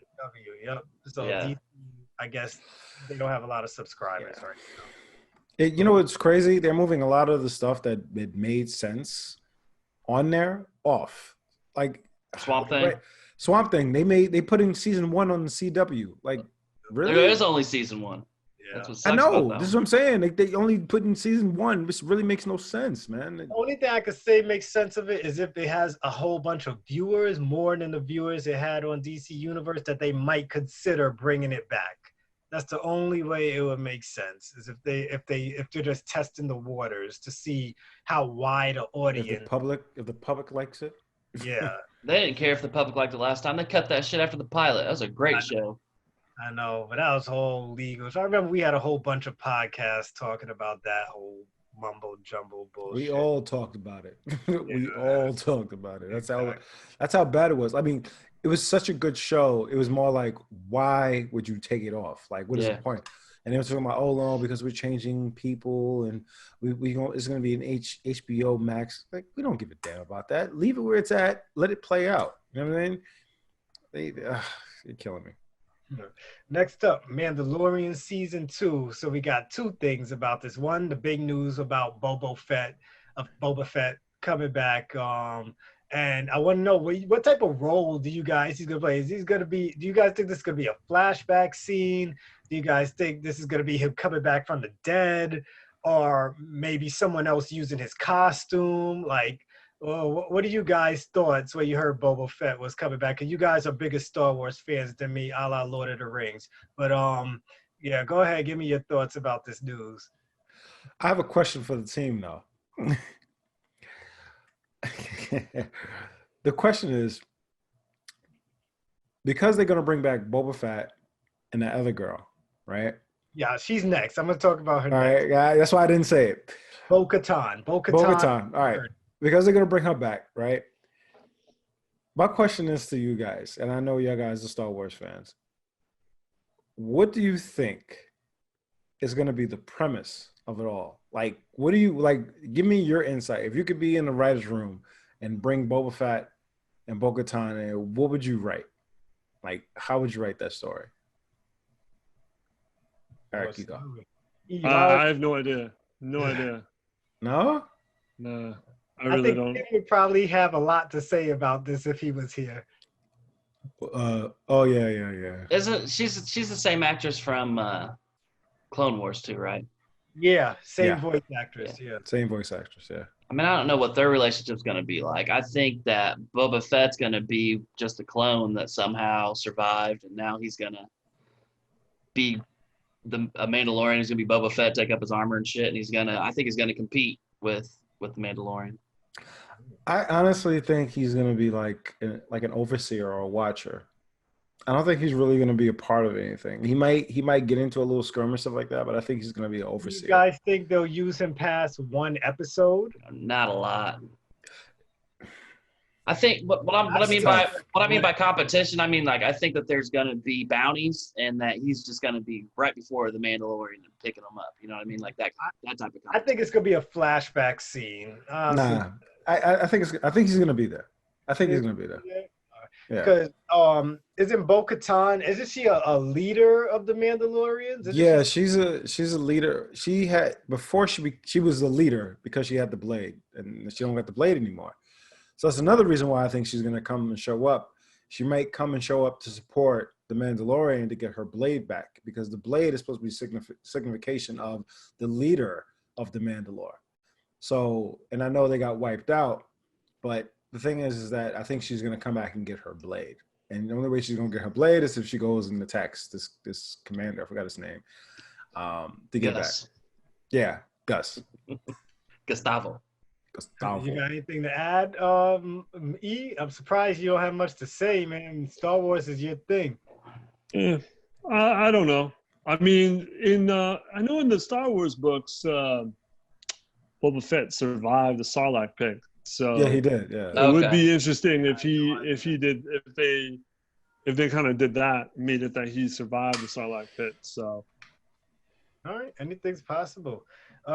Yep. So Yeah. DC, I guess they don't have a lot of subscribers right now. You know what's crazy? They're moving a lot of the stuff that it made sense on there off. Like Swamp Thing. right, Swamp Thing. They put in season 1 on the CW. Like really? There is only season 1. Yeah. That's what sucks I know. about that This is one. what I'm saying. They only put in season 1, which really makes no sense, man. The only thing I could say makes sense of it is if it has a whole bunch of viewers, more than the viewers it had on DC Universe, that they might consider bringing it back. That's the only way it would make sense. Is if they're just testing the waters to see how wide an If audience. the public likes it. Yeah, They didn't care if the public liked it last time. They cut that shit after the pilot. That was a great show. I know, but that was whole legal. So I remember we had a whole bunch of podcasts talking about that whole mumbo jumbo bullshit. We all talked about it. We Yeah. all talked about it. Exactly. That's how bad it was. I mean, it was such a good show. It was more like, why would you take it off? Like, what is Yeah. the point? And they were talking about, oh no, because we're changing people, and it's going to be an HBO Max. Like, we don't give a damn about that. Leave it where it's at. Let it play out. You know what I mean? You're killing me. Next up, Mandalorian season 2. So we got two things about this. One, the big news about Boba Fett coming back. And I want to know what type of role do you guys he's gonna play? Do you guys think this is gonna be a flashback scene? Do you guys think this is gonna be him coming back from the dead, or maybe someone else using his costume? Like, what are you guys' thoughts when you heard Boba Fett was coming back? And you guys are bigger Star Wars fans than me, a la Lord of the Rings. But yeah, go ahead, give me your thoughts about this news. I have a question for the team, though. The question is, because they're going to bring back Boba Fett and that other girl, right? Yeah, she's next. I'm gonna talk about her. All next. right, yeah, that's why I didn't say it. Bo-Katan. Bo-Katan. All right, because they're going to bring her back, right? My question is to you guys, and I know you guys are Star Wars fans. What do you think is going to be the premise of it all? Like, what do you like? Give me your insight. If you could be in the writer's room and bring Boba Fett and Bo-Katan in, what would you write? Like, how would you write that story? Eric, you go. I have no idea. No idea. No? No, I I really think don't. Tim would probably have a lot to say about this if he was here. Oh, yeah. Isn't she's the same actress from Clone Wars too, right? Yeah, same Yeah. voice actress. Yeah. Same voice actress, yeah. I mean, I don't know what their relationship's going to be like. I think that Boba Fett's going to be just a clone that somehow survived, and now he's going to be a Mandalorian. He's going to be Boba Fett, take up his armor and shit, and I think he's going to compete with the Mandalorian. I honestly think he's going to be like an overseer or a watcher. I don't think he's really going to be a part of anything. He might get into a little skirmish, stuff like that, but I think he's going to be an Do overseer. you guys think they'll use him past one episode? Not a lot. I think what I That's mean tough. by competition, I mean like I think that there's going to be bounties, and that he's just going to be right before the Mandalorian and picking them up. You know what I mean? Like that type of competition. I think it's gonna be a flashback scene. Nah, I think he's going to be there. I think he's going to be there. Yeah. Because isn't Bo-Katan, isn't she a leader of the Mandalorians? Yeah, she's a leader. She had before she was a leader because she had the blade, and she don't got the blade anymore. So that's another reason why I think she's gonna come and show up. She might come and show up to support the Mandalorian to get her blade back, because the blade is supposed to be signification of the leader of the Mandalore. So, and I know they got wiped out, but the thing is that I think she's gonna come back and get her blade. And the only way she's gonna get her blade is if she goes and attacks this commander. I forgot his name. To get Gus. back. Yeah, Gus. Gustavo. You got anything to add, E? I'm surprised you don't have much to say, man. Star Wars is your thing. I don't know. I mean, I know in the Star Wars books, Boba Fett survived the Sarlacc pit. So Yeah, he did. Yeah. it would be interesting if they kind of did that, made it that he survived the Sarlacc pit. So, all right, anything's possible.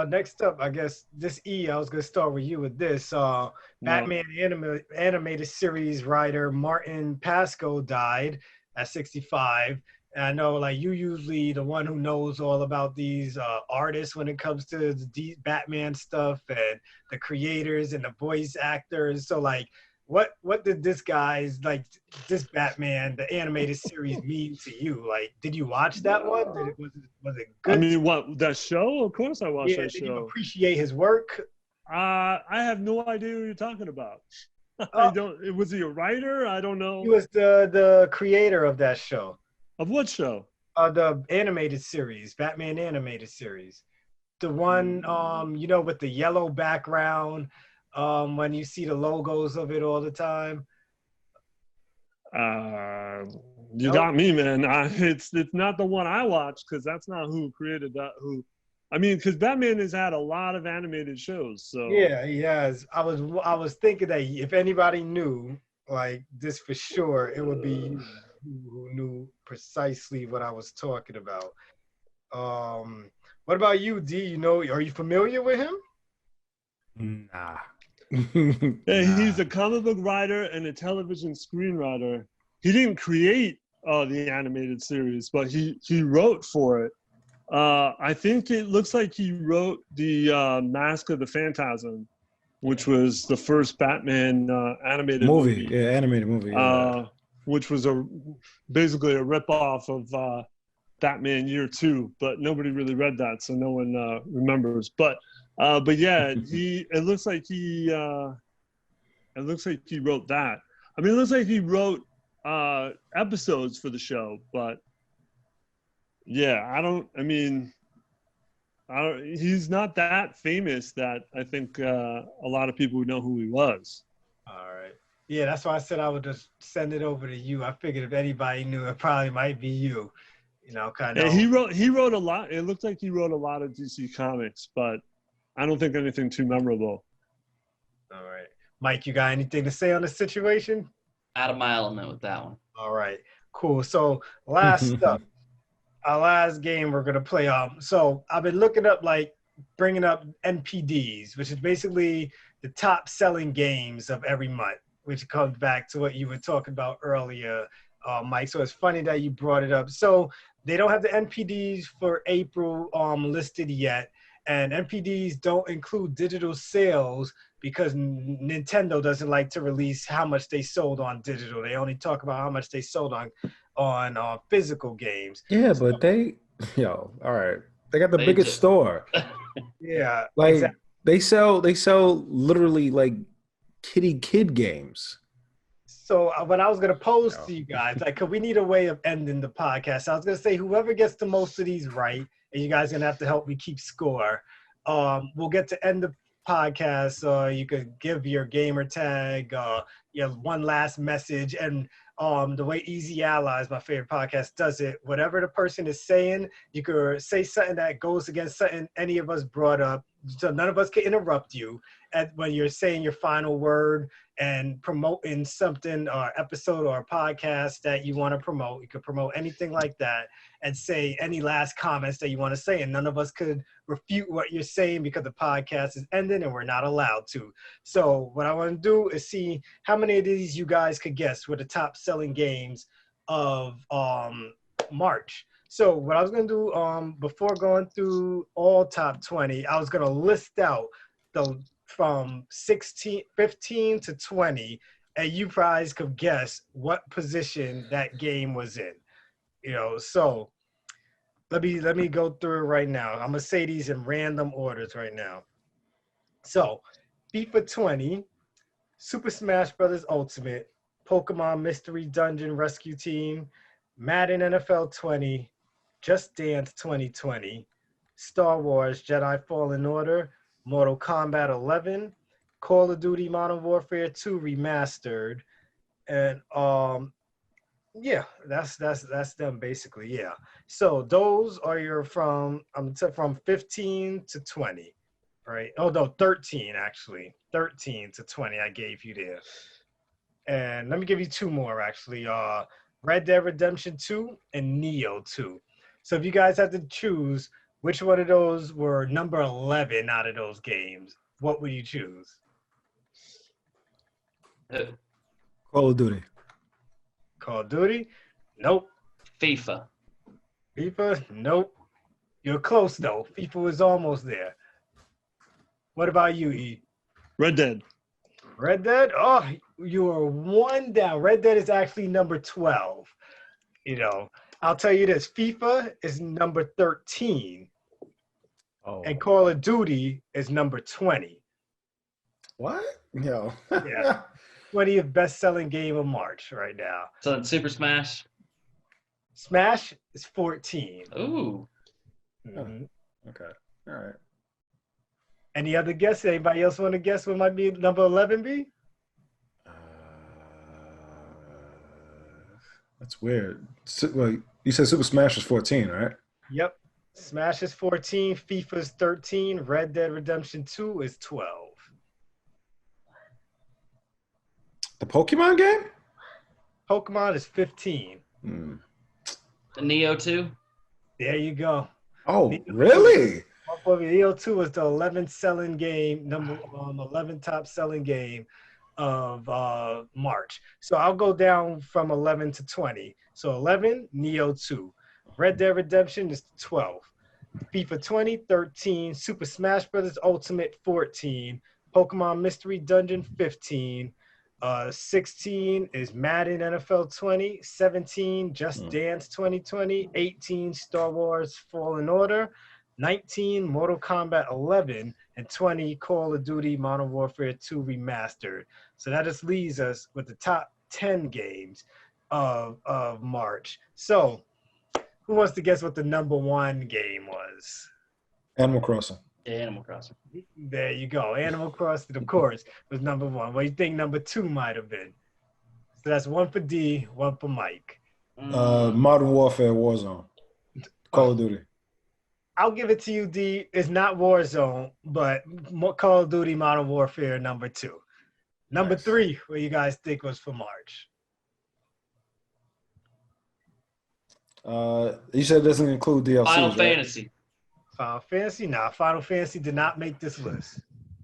Next up, I guess this E, I was gonna start with you with this. Batman animated series writer Martin Pasco died at 65. And I know, like, you usually the one who knows all about these artists when it comes to the Batman stuff and the creators and the voice actors. So, like, what did this Batman, the animated series, mean to you? Like, did you watch that one? Was it good? I mean, what, that show? Of course I watched that show. Did you appreciate his work? I have no idea what you're talking about. Was he a writer? I don't know. He was the creator of that show. Of what show? The animated series, Batman animated series. The one, with the yellow background, when you see the logos of it all the time. You got me, man. It's not the one I watched, because that's not who created that. Because Batman has had a lot of animated shows. So yeah, he has. I was thinking that if anybody knew like this for sure, it would be you who knew precisely what I was talking about. What about you, D? Are you familiar with him? Nah. Yeah, he's a comic book writer and a television screenwriter. He didn't create the animated series, but he wrote for it. I think it looks like he wrote the Mask of the Phantasm, which was the first Batman animated movie. Yeah, animated movie. Yeah. Which was basically a ripoff of Batman Year 2, but nobody really read that, so no one remembers. But yeah, it looks like he wrote that. I mean, it looks like he wrote episodes for the show, but yeah, he's not that famous that I think a lot of people would know who he was. All right. Yeah, that's why I said I would just send it over to you. I figured if anybody knew, it probably might be you. Kind of. Yeah, he wrote a lot. It looks like he wrote a lot of DC comics, but I don't think anything too memorable. All right. Mike, you got anything to say on the situation? Out of my element with that one. All right. Cool. So last up, our last game we're going to play. So I've been looking up, bringing up NPDs, which is basically the top selling games of every month, which comes back to what you were talking about earlier, Mike. So it's funny that you brought it up. So they don't have the NPDs for April listed yet. And NPDs don't include digital sales because Nintendo doesn't like to release how much they sold on digital. They only talk about how much they sold on physical games. Yeah, but all right. They got the biggest store. Yeah. Exactly. They sell literally kid games. So what I was going to pose to you guys, cause we need a way of ending the podcast. I was going to say, whoever gets the most of these right, and you guys are going to have to help me keep score. We'll get to end the podcast. You could give your gamer tag, one last message. And the way Easy Allies, my favorite podcast, does it, whatever the person is saying, you could say something that goes against something any of us brought up. So none of us can interrupt you when you're saying your final word and promoting something or episode or a podcast that you want to promote. You could promote anything like that and say any last comments that you want to say. And none of us could refute what you're saying because the podcast is ending and we're not allowed to. So what I want to do is see how many of these you guys could guess were the top selling games of March. So what I was gonna do before going through all top 20, I was gonna list out the from 15 to 20, and you guys could guess what position that game was in. So let me go through it right now. I'm gonna say these in random orders right now. So FIFA 20, Super Smash Bros. Ultimate, Pokemon Mystery Dungeon Rescue Team, Madden NFL 20, Just Dance 2020, Star Wars Jedi Fallen Order, Mortal Kombat 11, Call of Duty Modern Warfare 2 Remastered, and yeah, that's them basically. Yeah. So those are your from 15 to 20, right? Oh no, 13 actually. 13 to 20 I gave you there. And let me give you two more actually. Red Dead Redemption 2 and Neo 2. So if you guys had to choose which one of those were number 11 out of those games, what would you choose? Call of Duty. Call of Duty? Nope. FIFA. FIFA? Nope. You're close though. FIFA was almost there. What about you, E? Red Dead. Red Dead? Oh, you are one down. Red Dead is actually number 12. I'll tell you this. FIFA is number 13. Oh. And Call of Duty is number 20. What? Yo. Yeah. 20th best-selling game of March right now. So Super Smash. Smash is 14. Ooh. Mhm. Okay. All right. Any other guess? Anybody else want to guess what might be number 11 be? That's weird. Well, you said Super Smash was 14, right? Yep. Smash is 14. FIFA's 13. Red Dead Redemption 2 is 12. The Pokemon game? Pokemon is 15. The Neo 2. There you go. Oh, Neo really? Neo 2 was the 11th selling game, number 11 top selling game of March. So I'll go down from 11 to 20. So 11, Neo 2. Red Dead Redemption is 12. FIFA 20, 13. Super Smash Bros. Ultimate, 14. Pokemon Mystery Dungeon, 15. 16 is Madden NFL 20. 17, Just Dance 2020. 18, Star Wars Fallen Order. 19, Mortal Kombat 11, and 20, Call of Duty Modern Warfare 2 Remastered. So that just leaves us with the top 10 games of March. So who wants to guess what the number one game was? Animal Crossing. Yeah, Animal Crossing. There you go. Animal Crossing, of course, was number one. What do you think number two might have been? So that's one for D, one for Mike. Modern Warfare Warzone. Call of Duty. I'll give it to you, D. It's not Warzone, but Call of Duty Modern Warfare number 2. Number 3, what you guys think was for March? You said it doesn't include DLCs, Final right? Fantasy. Final Fantasy? Nah, Final Fantasy did not make this list.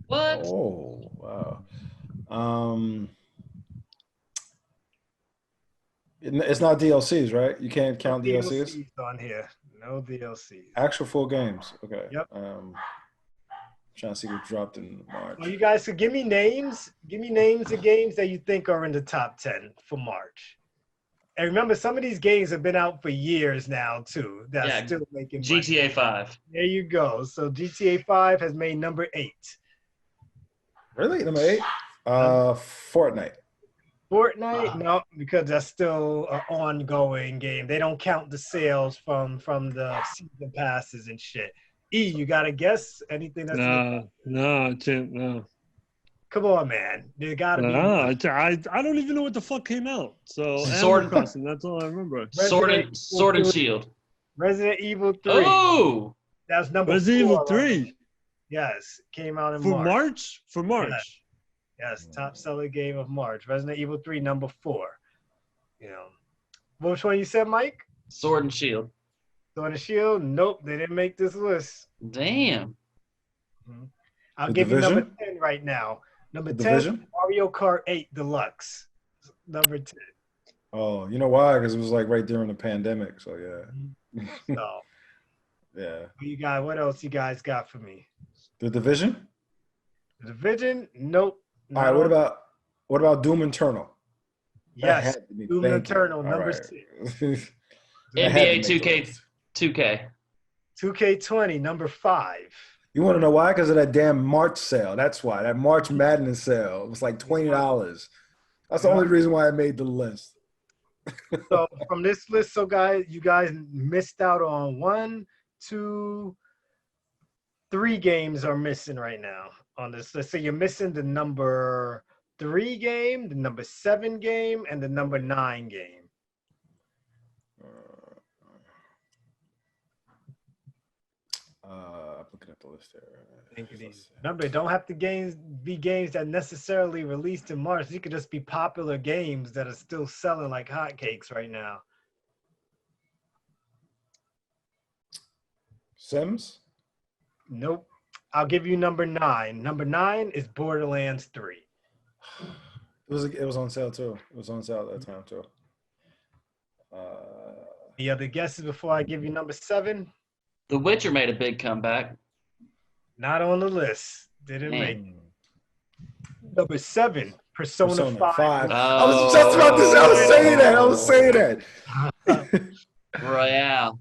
What? Oh, wow. It's not DLCs, right? You can't count No DLCs? on here. No DLCs. Actual full games. Okay. Yep. Trying to see what dropped in March. Well, you guys could give me names. Give me names of games that you think are in the top 10 for March. And remember, some of these games have been out for years now, too. That's still making money. GTA 5. There you go. So GTA 5 has made number 8. Really? Number 8? Fortnite. Fortnite? No, because that's still an ongoing game. They don't count the sales from the season passes and shit. E, you got to guess anything that's No. Come on, man. There got to be. I don't even know what the fuck came out. So Sword Animal Crossing, that's all I remember. Sword and Shield. Resident Evil 3. Oh! That's number Resident 4. Evil 3. Yes, came out in For March. March? Yes, top selling game of March. Resident Evil 3, number 4. Which one you said, Mike? Sword and Shield. Sword and Shield? Nope, they didn't make this list. Damn. I'll give you number 10 right now. Number 10, Mario Kart 8 Deluxe. Number 10. Oh, you know why? Because it was like right during the pandemic. So yeah. So, Yeah. what else you guys got for me? The Division? The Division? Nope. All Not right, on. what about Doom Eternal? That Yes. had to be. Doom Thank you. Eternal, All number right. 6. That had to NBA make the 2K list. 2K. 2K20, number 5. You want to know why? Because of that damn March sale. That's why. That March Madness sale. It was like $20. That's the Yeah. only reason why I made the list. So from this list, you guys missed out on 1, 2, 3 games are missing right now on this list. So you're missing the number 3 game, the number 7 game, and the number 9 game. I'm looking at the list here. Think of these. Remember, it don't have to be games that necessarily released in March. It could just be popular games that are still selling like hotcakes right now. Sims? Nope. I'll give you number 9. Number 9 is Borderlands 3. It was on sale too. It was on sale at that time too. Any other guesses before I give you number 7? The Witcher made a big comeback. Not on the list. Didn't Man. make it. Number 7, Persona 5. I was just about to say. I was saying that. Royale.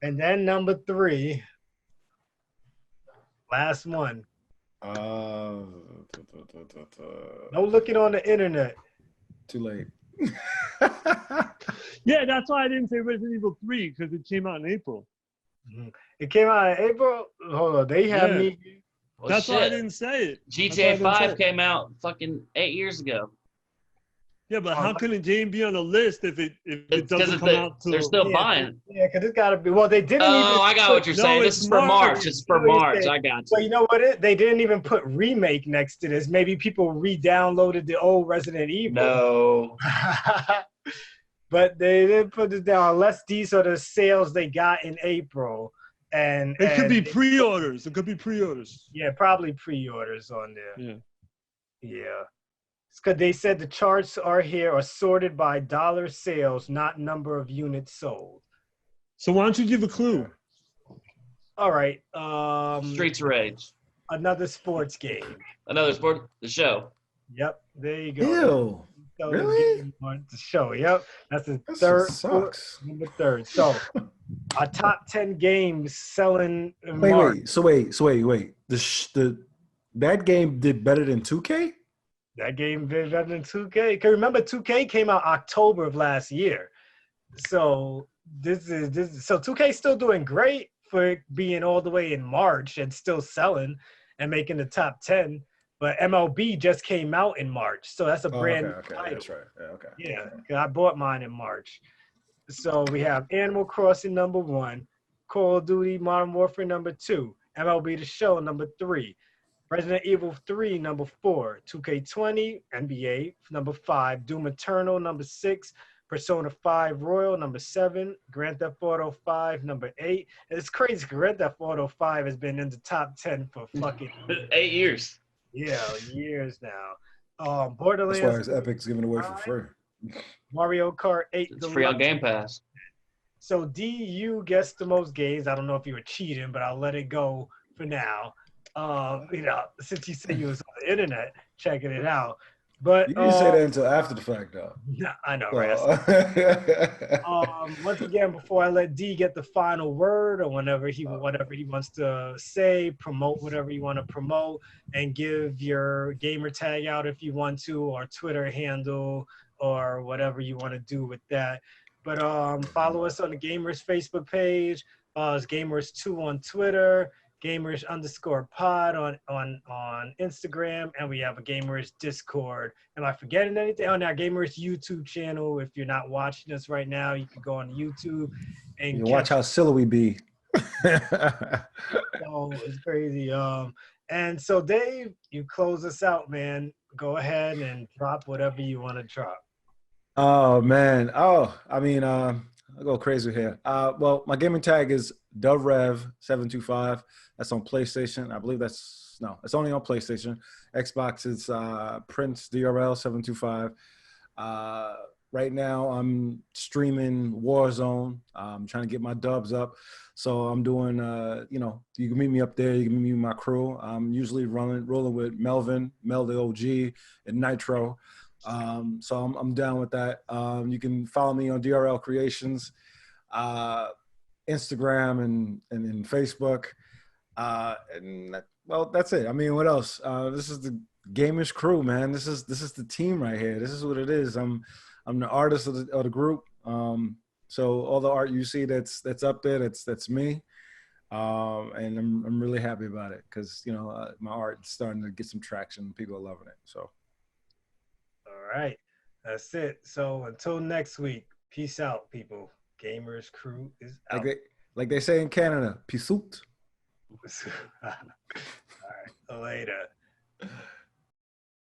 And then number 3, last one. No No looking on the internet. Too late. Yeah, that's why I didn't say Resident Evil 3 because it came out in April. It came out in April. Hold on, they have me. Well, That's why I shit. didn't say it. GTA That's why I 5 didn't say it. came out fucking 8 years ago. Yeah, but how can a game be on a list if it doesn't come out till? They're still buying. Yeah, because it's got to be. Well, they didn't even. Oh, I got what you're saying. This it's is for March. March. It's for You know what March. you're I saying. got you. Well, you know what? They didn't even put remake next to this. Maybe people re-downloaded the old Resident Evil. No. But they didn't put it down unless these are the sales they got in April. And It could be pre-orders. It could be pre-orders. Yeah, probably pre-orders on there. Yeah. Yeah. It's because they said the charts are sorted by dollar sales, not number of units sold. So why don't you give a clue? All right. Streets of Rage. Another sports game. Another sport. The show. Yep. There you go. Ew. So Really? the show. Yep. That's the That third. shit sucks. Number 3rd. So our top 10 games selling in March. Wait. That game did better than 2K? That game did better than 2K. Because remember, 2K came out October of last year. So so 2K is still doing great for being all the way in March and still selling and making the top 10. But MLB just came out in March, so that's a brand new title. That's right. Yeah, okay. Yeah, 'cause I bought mine in March. So we have Animal Crossing number 1, Call of Duty Modern Warfare number 2, MLB The Show number 3, Resident Evil 3 number 4, 2K20 NBA number 5, Doom Eternal number 6, Persona 5 Royal number 7, Grand Theft Auto 5 number 8. And it's crazy. Grand Theft Auto 5 has been in the top 10 for fucking 8 years. yeah, years now. That's Borderlands. why it's Epic's giving away for free. Mario Kart 8. It's free on Game Pass. So D, you guessed the most games. I don't know if you were cheating, but I'll let it go for now. Since you said you was on the internet checking it out. But You didn't say that until after the fact, though. Yeah, I know, right? Once again, before I let D get the final word or whatever he wants to say, promote whatever you want to promote, and give your gamer tag out if you want to, or Twitter handle, or whatever you want to do with that. But follow us on the Gamers Facebook page. It's Gamers2 on Twitter. Gamerish_pod on Instagram, and we have a Gamerish Discord. Am I forgetting anything? On our Gamerish YouTube channel. If you're not watching us right now, you can go on YouTube and You watch how silly we be. Oh, it's crazy. And so Dave, you close us out, man. Go ahead and drop whatever you want to drop. Oh man. I'll go crazy here. Well, my gaming tag is DoveRev725. That's on PlayStation. I believe it's only on PlayStation. Xbox is Prince DRL725. right now I'm streaming Warzone. I'm trying to get my dubs up. So I'm doing, you can meet me up there. You can meet me with my crew. I'm usually rolling with Melvin, Mel the OG, and Nitro. So I'm down with that. You can follow me on DRL Creations, Instagram, and Facebook. That's it. I mean, what else? This is the Gamerish crew, man. This is the team right here. This is what it is. I'm the artist of the group. So all the art you see that's up there, that's me. And I'm really happy about it because my art is starting to get some traction. People are loving it. So. All right, that's it. So until next week, peace out, people. Gamerish crew is out. Like they say in Canada, peace out. All right, later.